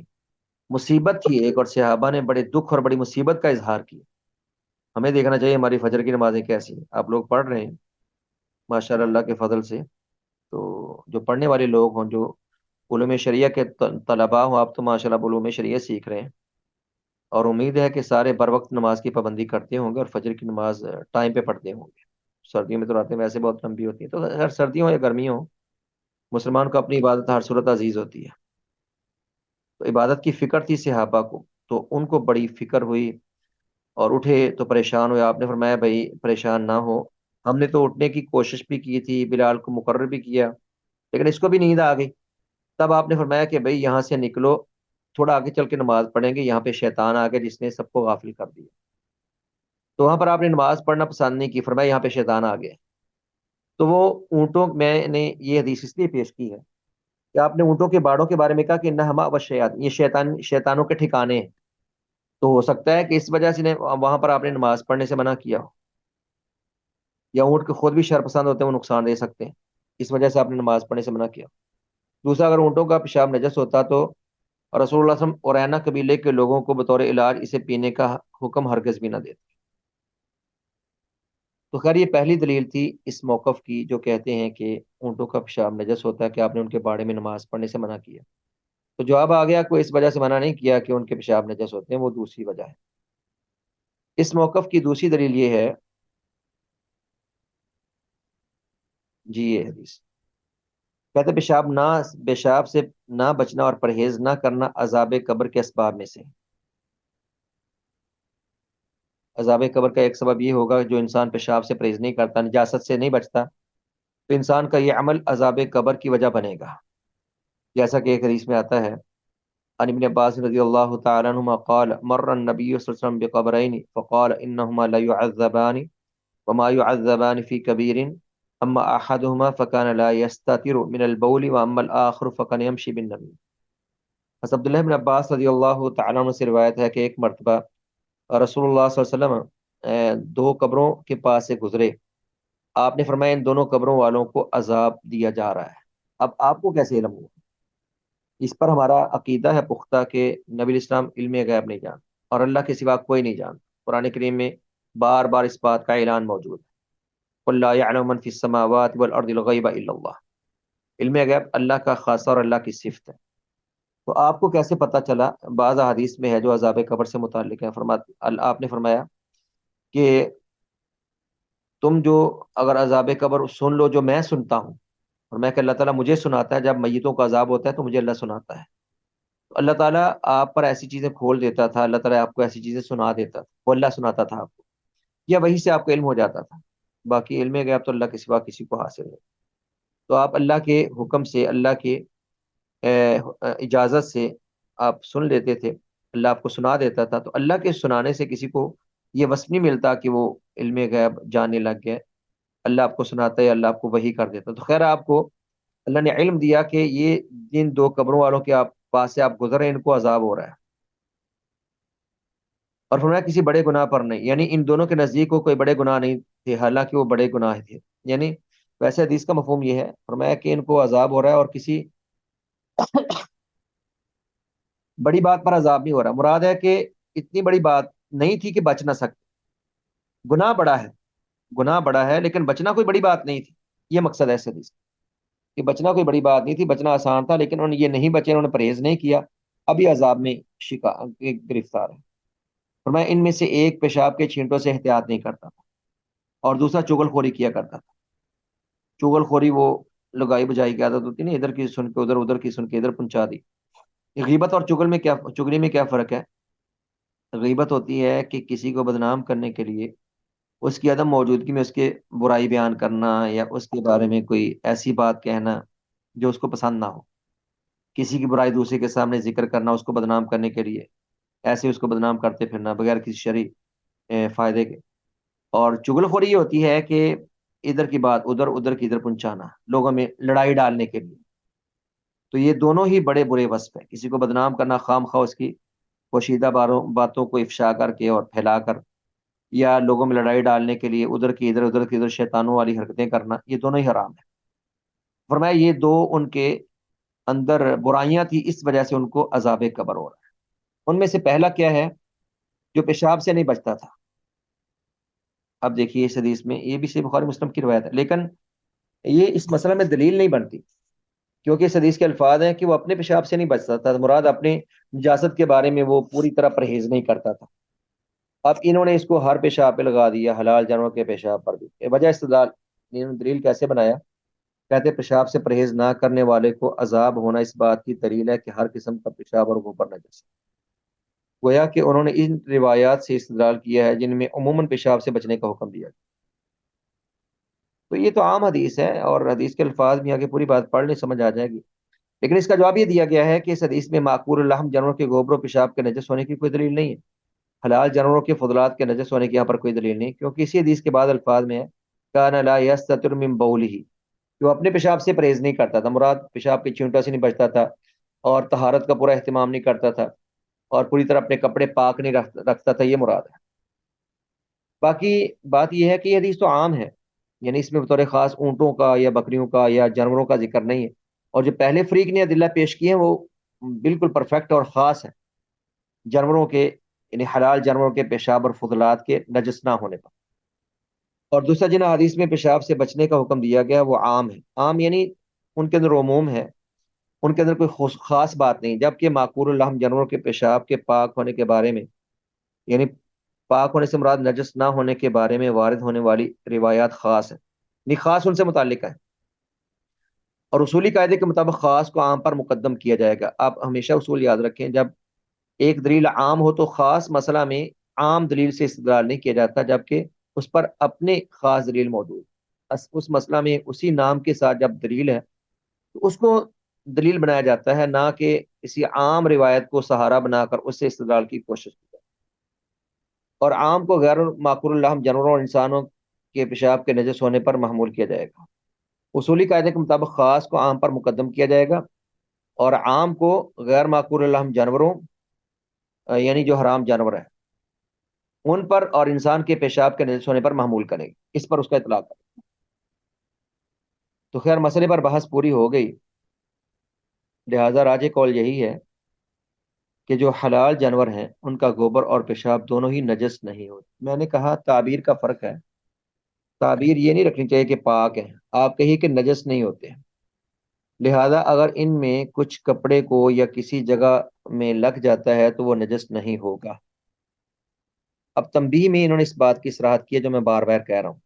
مصیبت تھی ایک، اور صحابہ نے بڑے دکھ اور بڑی مصیبت کا اظہار کیا۔ ہمیں دیکھنا چاہیے ہماری فجر کی نمازیں کیسی ہیں۔ آپ لوگ پڑھ رہے ہیں ماشاء اللہ کے فضل سے، تو جو پڑھنے والے لوگ ہوں، جو علوم شریعہ کے طلباء ہوں، آپ تو ماشاء اللہ علوم شریعہ سیکھ رہے ہیں، اور امید ہے کہ سارے بر وقت نماز کی پابندی کرتے ہوں گے اور فجر کی نماز ٹائم پہ پڑھتے ہوں گے۔ سردیوں میں تو راتیں ویسے بہت لمبی ہوتی ہیں، تو ہر سردیوں ہو یا گرمیوں ہو، مسلمان کو اپنی عبادت ہر صورت عزیز ہوتی ہے۔ تو عبادت کی فکر تھی صحابہ کو، تو ان کو بڑی فکر ہوئی اور اٹھے تو پریشان ہوئے۔ آپ نے فرمایا بھائی پریشان نہ ہو، ہم نے تو اٹھنے کی کوشش بھی کی تھی، بلال کو مقرر بھی کیا، لیکن اس کو بھی نیند آ گئی۔ تب آپ نے فرمایا کہ بھائی یہاں سے نکلو، تھوڑا آگے چل کے نماز پڑھیں گے، یہاں پہ شیطان آ گیا جس نے سب کو غافل کر دیا۔ تو وہاں پر آپ نے نماز پڑھنا پسند نہیں کی، فرمایا یہاں پہ شیطان آ گیا۔ تو وہ اونٹوں، میں نے یہ حدیث اس لیے پیش کی ہے کہ آپ نے اونٹوں کے باڑوں کے بارے میں کہا کہ نہما و شیاطین، یہ شیطانوں کے ٹھکانے ہیں، تو ہو سکتا ہے کہ اس وجہ سے وہاں پر آپ نے نماز پڑھنے سے منع کیا ہو، یا اونٹ کے خود بھی شر پسند ہوتے ہیں، وہ نقصان دے سکتے ہیں، اس وجہ سے آپ نے نماز پڑھنے سے منع کیا۔ دوسرا، اگر اونٹوں کا پیشاب نجس ہوتا تو رسول اللہ صلی اللہ علیہ وسلم اورینا قبیلے کے لوگوں کو بطور علاج اسے پینے کا حکم ہرگز بھی نہ دیتے۔ تو خیر یہ پہلی دلیل تھی اس موقف کی جو کہتے ہیں کہ اونٹوں کا پیشاب نجس ہوتا ہے، کہ آپ نے ان کے باڑے میں نماز پڑھنے سے منع کیا۔ تو جواب آ گیا، کوئی اس وجہ سے منع نہیں کیا کہ ان کے پیشاب نجس ہوتے ہیں، وہ دوسری وجہ ہے۔ اس موقف کی دوسری دلیل یہ ہے جی، یہ حدیث کہتے پیشاب سے نہ بچنا اور پرہیز نہ کرنا عذاب قبر کے اسباب میں سے۔ عذاب قبر کا ایک سبب یہ ہوگا جو انسان پیشاب سے پرہیز نہیں کرتا، نجاست سے نہیں بچتا، تو انسان کا یہ عمل عذاب قبر کی وجہ بنے گا، جیسا کہ ایک حدیث میں آتا ہے عن ابن عباس رضی اللہ تعالی عنہما قال مر النبی صلی اللہ علیہ وسلم بقبرین فقال انہما لا يعذبان وما يعذبان في كبير اما احدهما فكان لا يستتر من البول واما الاخر فكان يمشي بالنميم۔ حضرت عبداللہ بن عباس رضی اللہ تعالیٰ عنہ سے روایت ہے کہ ایک مرتبہ رسول اللہ صلی اللہ علیہ وسلم دو قبروں کے پاس سے گزرے، آپ نے فرمایا ان دونوں قبروں والوں کو عذاب دیا جا رہا ہے۔ اب آپ کو کیسے علم ہوا؟ اس پر ہمارا عقیدہ ہے پختہ کہ نبی الاسلام علم غیب نہیں جانتا اور اللہ کے سوا کوئی نہیں جانتا۔ قرآن کریم میں بار بار اس بات کا اعلان موجود ہے، قل لا يعلم من في السماوات والارض الغیب الا اللہ، علم غیب اللہ کا خاصہ اور اللہ کی صفت ہے۔ تو آپ کو کیسے پتہ چلا؟ بعض حدیث میں ہے جو عذاب قبر سے متعلق ہے، آپ نے فرمایا کہ تم جو اگر عذاب قبر سن لو جو میں سنتا ہوں، اور میں کہ اللہ تعالیٰ مجھے سناتا ہے، جب میتوں کا عذاب ہوتا ہے تو مجھے اللہ سناتا ہے، تو اللہ تعالیٰ آپ پر ایسی چیزیں کھول دیتا تھا، اللہ تعالیٰ آپ کو ایسی چیزیں سنا دیتا تھا، وہ اللہ سناتا تھا آپ کو، یا وہی سے آپ کو علم ہو جاتا تھا۔ باقی علم غیب تو اللہ کے سوا کسی کو حاصل ہے۔ تو آپ اللہ کے حکم سے، اللہ کے اجازت سے آپ سن لیتے تھے، اللہ آپ کو سنا دیتا تھا، تو اللہ کے سنانے سے کسی کو یہ وصف نہیں ملتا کہ وہ علم غیب جاننے لگ گئے، اللہ آپ کو سناتا ہے، اللہ آپ کو وحی کر دیتا۔ تو خیر آپ کو اللہ نے علم دیا کہ یہ جن دو قبروں والوں کے آپ پاس سے آپ گزر رہے ہیں ان کو عذاب ہو رہا ہے، اور فرمایا کسی بڑے گناہ پر نہیں، یعنی ان دونوں کے نزدیک وہ کوئی بڑے گناہ نہیں تھے، حالانکہ وہ بڑے گناہ تھے۔ یعنی ویسے حدیث کا مفہوم یہ ہے، فرمایا کہ ان کو عذاب ہو رہا ہے اور کسی بڑی بات پر عذاب نہیں ہو رہا۔ مراد ہے کہ اتنی بڑی بات نہیں تھی کہ بچ نہ سکتے، گناہ بڑا ہے، گناہ بڑا ہے لیکن بچنا کوئی بڑی بات نہیں تھی، یہ مقصد ہے اس حدیث کہ بچنا کوئی بڑی بات نہیں تھی، بچنا آسان تھا، لیکن انہوں نے یہ نہیں بچے، انہوں نے پرہیز نہیں کیا، ابھی عذاب میں گرفتار ہے۔ فرمایا ان میں سے ایک پیشاب کے چھینٹوں سے احتیاط نہیں کرتا تھا اور دوسرا چغل خوری کیا کرتا تھا۔ چغل خوری وہ لگائی بجائی کی عادت ہوتی ہے نا، ادھر کی سن کے ادھر، ادھر کی سن کے ادھر پہنچا دی۔ غیبت اور چگلی میں کیا فرق ہے؟ غیبت ہوتی ہے کہ کسی کو بدنام کرنے کے لیے اس کی عدم موجودگی میں اس کے برائی بیان کرنا یا اس کے بارے میں کوئی ایسی بات کہنا جو اس کو پسند نہ ہو، کسی کی برائی دوسرے کے سامنے ذکر کرنا اس کو بدنام کرنے کے لیے، ایسے اس کو بدنام کرتے پھرنا بغیر کسی شرعی فائدے کے۔ اور چگل خوری یہ ہوتی ہے کہ ادھر کی بات ادھر، ادھر کی ادھر پہنچانا، لوگوں میں لڑائی ڈالنے کے لیے۔ تو یہ دونوں ہی بڑے برے وصف ہیں، کسی کو بدنام کرنا خام خواہ اس کی پوشیدہ باتوں کو افشا کر کے اور پھیلا کر، یا لوگوں میں لڑائی ڈالنے کے لیے ادھر کی ادھر، ادھر کی ادھر شیطانوں والی حرکتیں کرنا، یہ دونوں ہی حرام ہیں۔ فرمایا یہ دو ان کے اندر برائیاں تھی، اس وجہ سے ان کو عذاب قبر ہو رہا ہے۔ ان میں سے پہلا کیا ہے؟ جو پیشاب سے نہیں بچتا تھا۔ اب دیکھیے اس حدیث میں، یہ بھی صحیح بخاری مسلم کی روایت ہے، لیکن یہ اس مسئلہ میں دلیل نہیں بنتی، کیونکہ اس حدیث کے الفاظ ہیں کہ وہ اپنے پیشاب سے نہیں بچتا تھا، مراد اپنے نجاست کے بارے میں وہ پوری طرح پرہیز نہیں کرتا تھا۔ اب انہوں نے اس کو ہر پیشاب پہ لگا دیا، حلال جانوروں کے پیشاب پر بھی۔ وجہ استدلال، انہوں نے دلیل کیسے بنایا؟ کہتے پیشاب سے پرہیز نہ کرنے والے کو عذاب ہونا اس بات کی دلیل ہے کہ ہر قسم کا پیشاب اور گوبر نجس ہے۔ گویا کہ انہوں نے ان روایات سے استدلال کیا ہے جن میں عموماً پیشاب سے بچنے کا حکم دیا گیا۔ تو یہ تو عام حدیث ہے اور حدیث کے الفاظ میں آگے پوری بات پڑھ لیں سمجھ آ جائے گی، لیکن اس کا جواب یہ دیا گیا ہے کہ اس حدیث میں معقول اللحم جانوروں کے گوبر و پیشاب کے نجس ہونے کی کوئی دلیل نہیں ہے، حلال جانوروں کے فضلات کے نجس ہونے کی یہاں پر کوئی دلیل نہیں، کیونکہ اسی حدیث کے بعد الفاظ میں ہے کان لا یستتر من بولہ، کہ وہ اپنے پیشاب سے پرہیز نہیں کرتا تھا، مراد پیشاب کی چونٹوں سے نہیں بچتا تھا اور طہارت کا پورا اہتمام نہیں کرتا تھا اور پوری طرح اپنے کپڑے پاک نہیں رکھتا تھا، یہ مراد ہے۔ باقی بات یہ ہے کہ یہ حدیث تو عام ہے، یعنی اس میں بطور خاص اونٹوں کا یا بکریوں کا یا جانوروں کا ذکر نہیں ہے، اور جو پہلے فریق نے ادلہ پیش کیے ہیں وہ بالکل پرفیکٹ اور خاص ہیں جانوروں کے، یعنی حلال جانوروں کے پیشاب اور فضلات کے نجس نہ ہونے پر۔ اور دوسرا جن حدیث میں پیشاب سے بچنے کا حکم دیا گیا وہ عام ہے، عام یعنی ان کے اندر عموم ہے، ان کے اندر کوئی خاص بات نہیں، جبکہ معقول اللحم جانوروں کے پیشاب کے پاک ہونے کے بارے میں، یعنی پاک ہونے سے مراد نجس نہ ہونے کے بارے میں وارد ہونے والی روایات خاص ہیں، یعنی خاص ان سے متعلق ہے، اور اصولی قاعدے کے مطابق خاص کو عام پر مقدم کیا جائے گا۔ آپ ہمیشہ اصول یاد رکھیں، جب ایک دلیل عام ہو تو خاص مسئلہ میں عام دلیل سے استدلال نہیں کیا جاتا، جبکہ اس پر اپنے خاص دلیل موجود، اس مسئلہ میں اسی نام کے ساتھ جب دلیل ہے تو اس کو دلیل بنایا جاتا ہے، نہ کہ کسی عام روایت کو سہارا بنا کر اس سے استدلال کی کوشش کی جائے۔ اور عام کو غیر معقول اللحم جانوروں اور انسانوں کے پیشاب کے نجس ہونے پر محمول کیا جائے گا۔ اصولی قاعدے کے مطابق خاص کو عام پر مقدم کیا جائے گا اور عام کو غیر معقول اللحم جانوروں یعنی جو حرام جانور ہیں ان پر اور انسان کے پیشاب کے نجس ہونے پر محمول کرے گی، اس پر اس کا اطلاق کرے۔ تو خیر مسئلے پر بحث پوری ہو گئی، لہذا راجح قول یہی ہے کہ جو حلال جانور ہیں ان کا گوبر اور پیشاب دونوں ہی نجس نہیں ہوتے۔ میں نے کہا تعبیر کا فرق ہے، تعبیر یہ نہیں رکھنی چاہیے کہ پاک ہیں، آپ کہیے کہ نجس نہیں ہوتے ہیں، لہذا اگر ان میں کچھ کپڑے کو یا کسی جگہ میں لگ جاتا ہے تو وہ نجس نہیں ہوگا۔ اب تنبیہ میں انہوں نے اس بات کی صراحت کی ہے جو میں بار بار کہہ رہا ہوں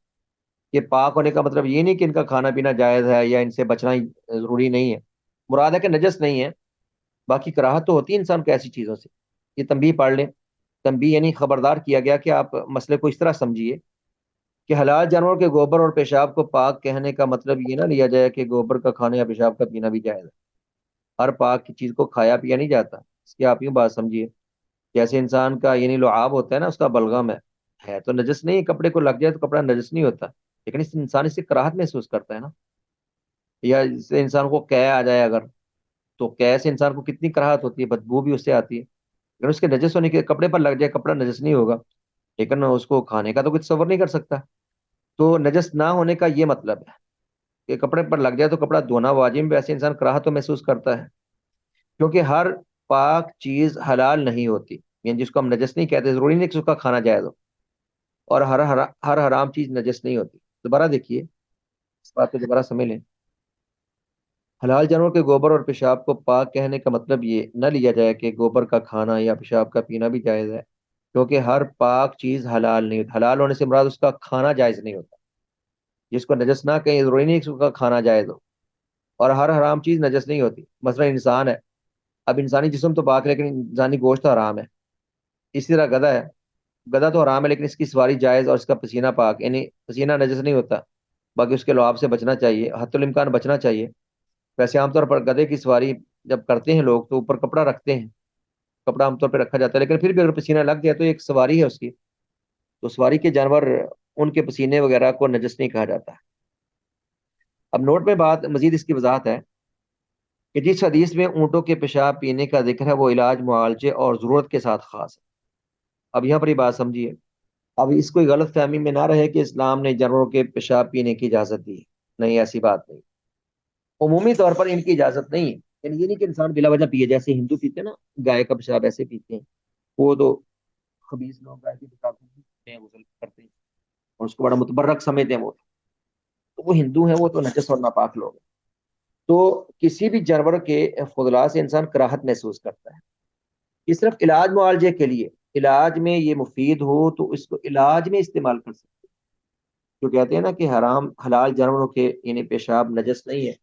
کہ پاک ہونے کا مطلب یہ نہیں کہ ان کا کھانا پینا جائز ہے یا ان سے بچنا ہی ضروری نہیں ہے، مراد ہے کہ نجس نہیں ہے، باقی کراہت تو ہوتی ہے انسان کو ایسی چیزوں سے۔ یہ تنبیہ پڑھ لیں، تنبیہ یعنی خبردار کیا گیا کہ آپ مسئلے کو اس طرح سمجھیے کہ حلال جانوروں کے گوبر اور پیشاب کو پاک کہنے کا مطلب یہ نہ لیا جائے کہ گوبر کا کھانا یا پیشاب کا پینا بھی جائز ہے، ہر پاک کی چیز کو کھایا پیا نہیں جاتا، اس کی آپ یوں بات سمجھیے جیسے انسان کا یعنی لعاب ہوتا ہے نا، اس کا بلغم ہے تو نجس نہیں، کپڑے کو لگ جائے تو کپڑا نجس نہیں ہوتا، لیکن اس انسان اس سے کراہت محسوس کرتا ہے نا، یا جس سے انسان کو قے آ جائے اگر، تو قے سے انسان کو کتنی کراہت ہوتی ہے، بدبو بھی اس سے آتی ہے، اگر اس کے نجس ہونے کے کپڑے پر لگ جائے کپڑا نجس نہیں ہوگا، لیکن اس کو کھانے کا تو کچھ تصور نہیں کر سکتا. تو نجس نہ ہونے کا یہ مطلب ہے کہ کپڑے پر لگ جائے تو کپڑا دھونا واجب، ویسے انسان کراہت تو محسوس کرتا ہے، کیونکہ ہر پاک چیز حلال نہیں ہوتی، یعنی جس کو ہم نجس نہیں کہتے ضروری نہیں کہ اس کا کھانا جائز ہو، اور ہر حرام چیز نجس نہیں ہوتی. دوبارہ دیکھیے اس بات کو دوبارہ سمجھ لیں. حلال جانور کے گوبر اور پیشاب کو پاک کہنے کا مطلب یہ نہ لیا جائے کہ گوبر کا کھانا یا پیشاب کا پینا بھی جائز ہے، کیونکہ ہر پاک چیز حلال نہیں ہوتی. حلال ہونے سے مراد اس کا کھانا جائز نہیں ہوتا. جس کو نجس نہ کہیں ضروری نہیں کہ اس کا کھانا جائز ہو، اور ہر حرام چیز نجس نہیں ہوتی. مثلا انسان ہے، اب انسانی جسم تو پاک ہے لیکن انسانی گوشت تو حرام ہے. اسی طرح گدھا ہے، گدھا تو حرام ہے لیکن اس کی سواری جائز اور اس کا پسینہ پاک، یعنی پسینہ نجس نہیں ہوتا. باقی اس کے لعاب سے بچنا چاہیے، حتی الامکان بچنا چاہیے. ویسے عام طور پر گدھے کی سواری جب کرتے ہیں لوگ تو اوپر کپڑا رکھتے ہیں، کپڑا عام طور پہ رکھا جاتا ہے، لیکن پھر بھی اگر پسینہ لگ جائے تو ایک سواری ہے اس کی، تو سواری کے جانور ان کے پسینے وغیرہ کو نجس نہیں کہا جاتا. اب نوٹ میں بات مزید اس کی وضاحت ہے کہ جس حدیث میں اونٹوں کے پیشاب پینے کا ذکر ہے وہ علاج، معالجے اور ضرورت کے ساتھ خاص ہے. اب یہاں پر یہ بات سمجھیے، اب اس کوئی غلط فہمی میں نہ رہے کہ اسلام نے جانوروں کے پیشاب پینے کی اجازت دی. نہیں، ایسی بات نہیں. عمومی طور پر ان کی اجازت نہیں ہے، یعنی یہ نہیں کہ انسان بلا وجہ پیے، جیسے ہندو پیتے ہیں نا گائے کا پیشاب ایسے پیتے ہیں، وہ تو خبیث لوگ گائے کے پیشاب کو پیتے ہیں، غسل کرتے ہیں اور اس کو بڑا متبرک سمجھتے ہیں، وہ تو وہ ہندو ہیں، وہ تو نجس اور ناپاک لوگ ہیں. تو کسی بھی جانور کے فضلات سے انسان کراہت محسوس کرتا ہے. یہ صرف علاج معالجے کے لیے، علاج میں یہ مفید ہو تو اس کو علاج میں استعمال کر سکتے ہیں. جو کہتے ہیں نا کہ حرام حلال جانوروں کے یعنی پیشاب نجس نہیں ہے،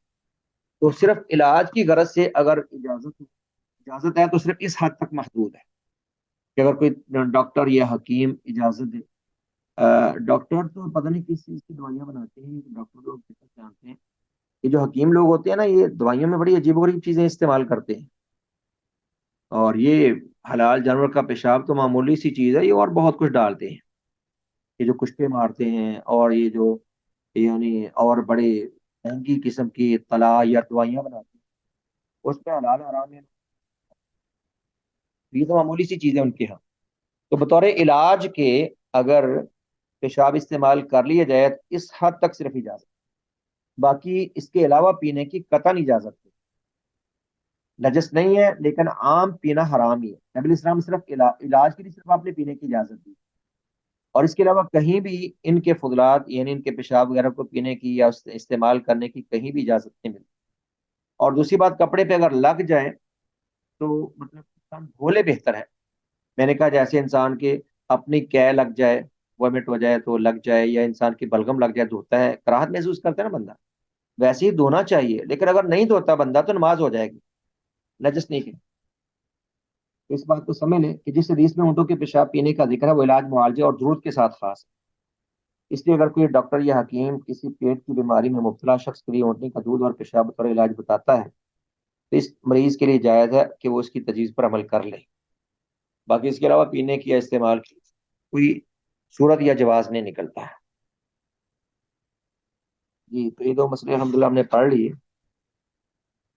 تو صرف علاج کی غرض سے اگر اجازت ہے تو صرف اس حد تک محدود ہے کہ اگر کوئی ڈاکٹر یا حکیم اجازت دے. ڈاکٹر تو پتہ نہیں کس چیز کی دوائیاں بناتے ہیں، ڈاکٹر لوگ جانتے ہیں. یہ جو حکیم لوگ ہوتے ہیں نا، یہ دوائیوں میں بڑی عجیب و غریب چیزیں استعمال کرتے ہیں، اور یہ حلال جانور کا پیشاب تو معمولی سی چیز ہے، یہ اور بہت کچھ ڈالتے ہیں. یہ جو کشتے مارتے ہیں اور یہ جو یعنی اور بڑے مہنگی قسم کی طلا یا دوائیاں بناتے ہیں، اس پہ حلال حرام ہے. یہ تو معمولی سی چیز ہے ان کے ہاں. تو بطور علاج کے اگر پیشاب استعمال کر لیا جائے تو اس حد تک صرف اجازت، باقی اس کے علاوہ پینے کی قطعاً اجازت نہیں. نجس نہیں ہے لیکن عام پینا حرام ہی ہے. نبی اسلام صرف علاج کے لیے صرف آپ نے پینے کی اجازت دی، اور اس کے علاوہ کہیں بھی ان کے فضلات یعنی ان کے پیشاب وغیرہ کو پینے کی یا استعمال کرنے کی کہیں بھی اجازت نہیں ملتی. اور دوسری بات، کپڑے پہ اگر لگ جائے تو مطلب انسان دھولے بہتر ہے. میں نے کہا جیسے انسان کے اپنی کہہ لگ جائے، وامٹ ہو جائے تو لگ جائے، یا انسان کی بلغم لگ جائے، دھوتا ہے کراہت محسوس کرتا ہے نا بندہ، ویسے ہی دھونا چاہیے. لیکن اگر نہیں دھوتا بندہ تو نماز ہو جائے گی، نجس نہیں کی. تو اس بات کو سمجھ لیں کہ جس حدیث میں اونٹوں کے پیشاب پینے کا ذکر ہے وہ علاج، معالجے اور ضرورت کے ساتھ خاص ہے. اس لیے اگر کوئی ڈاکٹر یا حکیم کسی پیٹ کی بیماری میں مبتلا شخص کے لیے اونٹنے کا دودھ اور پیشاب بطور علاج بتاتا ہے تو اس مریض کے لیے جائز ہے کہ وہ اس کی تجویز پر عمل کر لے. باقی اس کے علاوہ پینے کی یا استعمال کی کوئی صورت یا جواز نہیں نکلتا ہے. جی تو یہ دو مسئلے الحمدللہ ہم نے پڑھ لیے.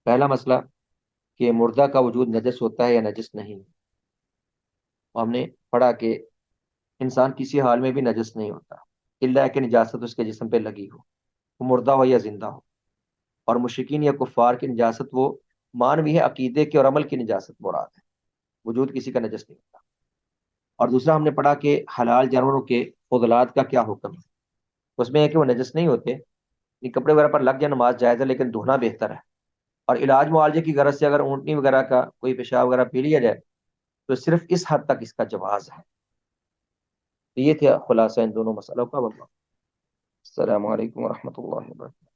پہلا مسئلہ کہ مردہ کا وجود نجس ہوتا ہے یا نجس نہیں. ہم نے پڑھا کہ انسان کسی حال میں بھی نجس نہیں ہوتا الا کہ نجاست اس کے جسم پہ لگی ہو، وہ مردہ ہو یا زندہ ہو. اور مشرکین یا کفار کی نجاست وہ مانوی ہے، عقیدے کے اور عمل کی نجاست مراد ہے، وجود کسی کا نجس نہیں ہوتا. اور دوسرا ہم نے پڑھا کہ حلال جانوروں کے فضلات کا کیا حکم ہے. اس میں ہے کہ وہ نجس نہیں ہوتے، کپڑے وغیرہ پر لگ جائے نماز جائز ہے لیکن دھونا بہتر ہے. اور علاج معالجے کی غرض سے اگر اونٹنی وغیرہ کا کوئی پیشاب وغیرہ پی لیا جائے تو صرف اس حد تک اس کا جواز ہے. تو یہ تھا خلاصہ ان دونوں مسئلوں کا. واللہ السلام علیکم ورحمۃ اللہ وبرکاتہ.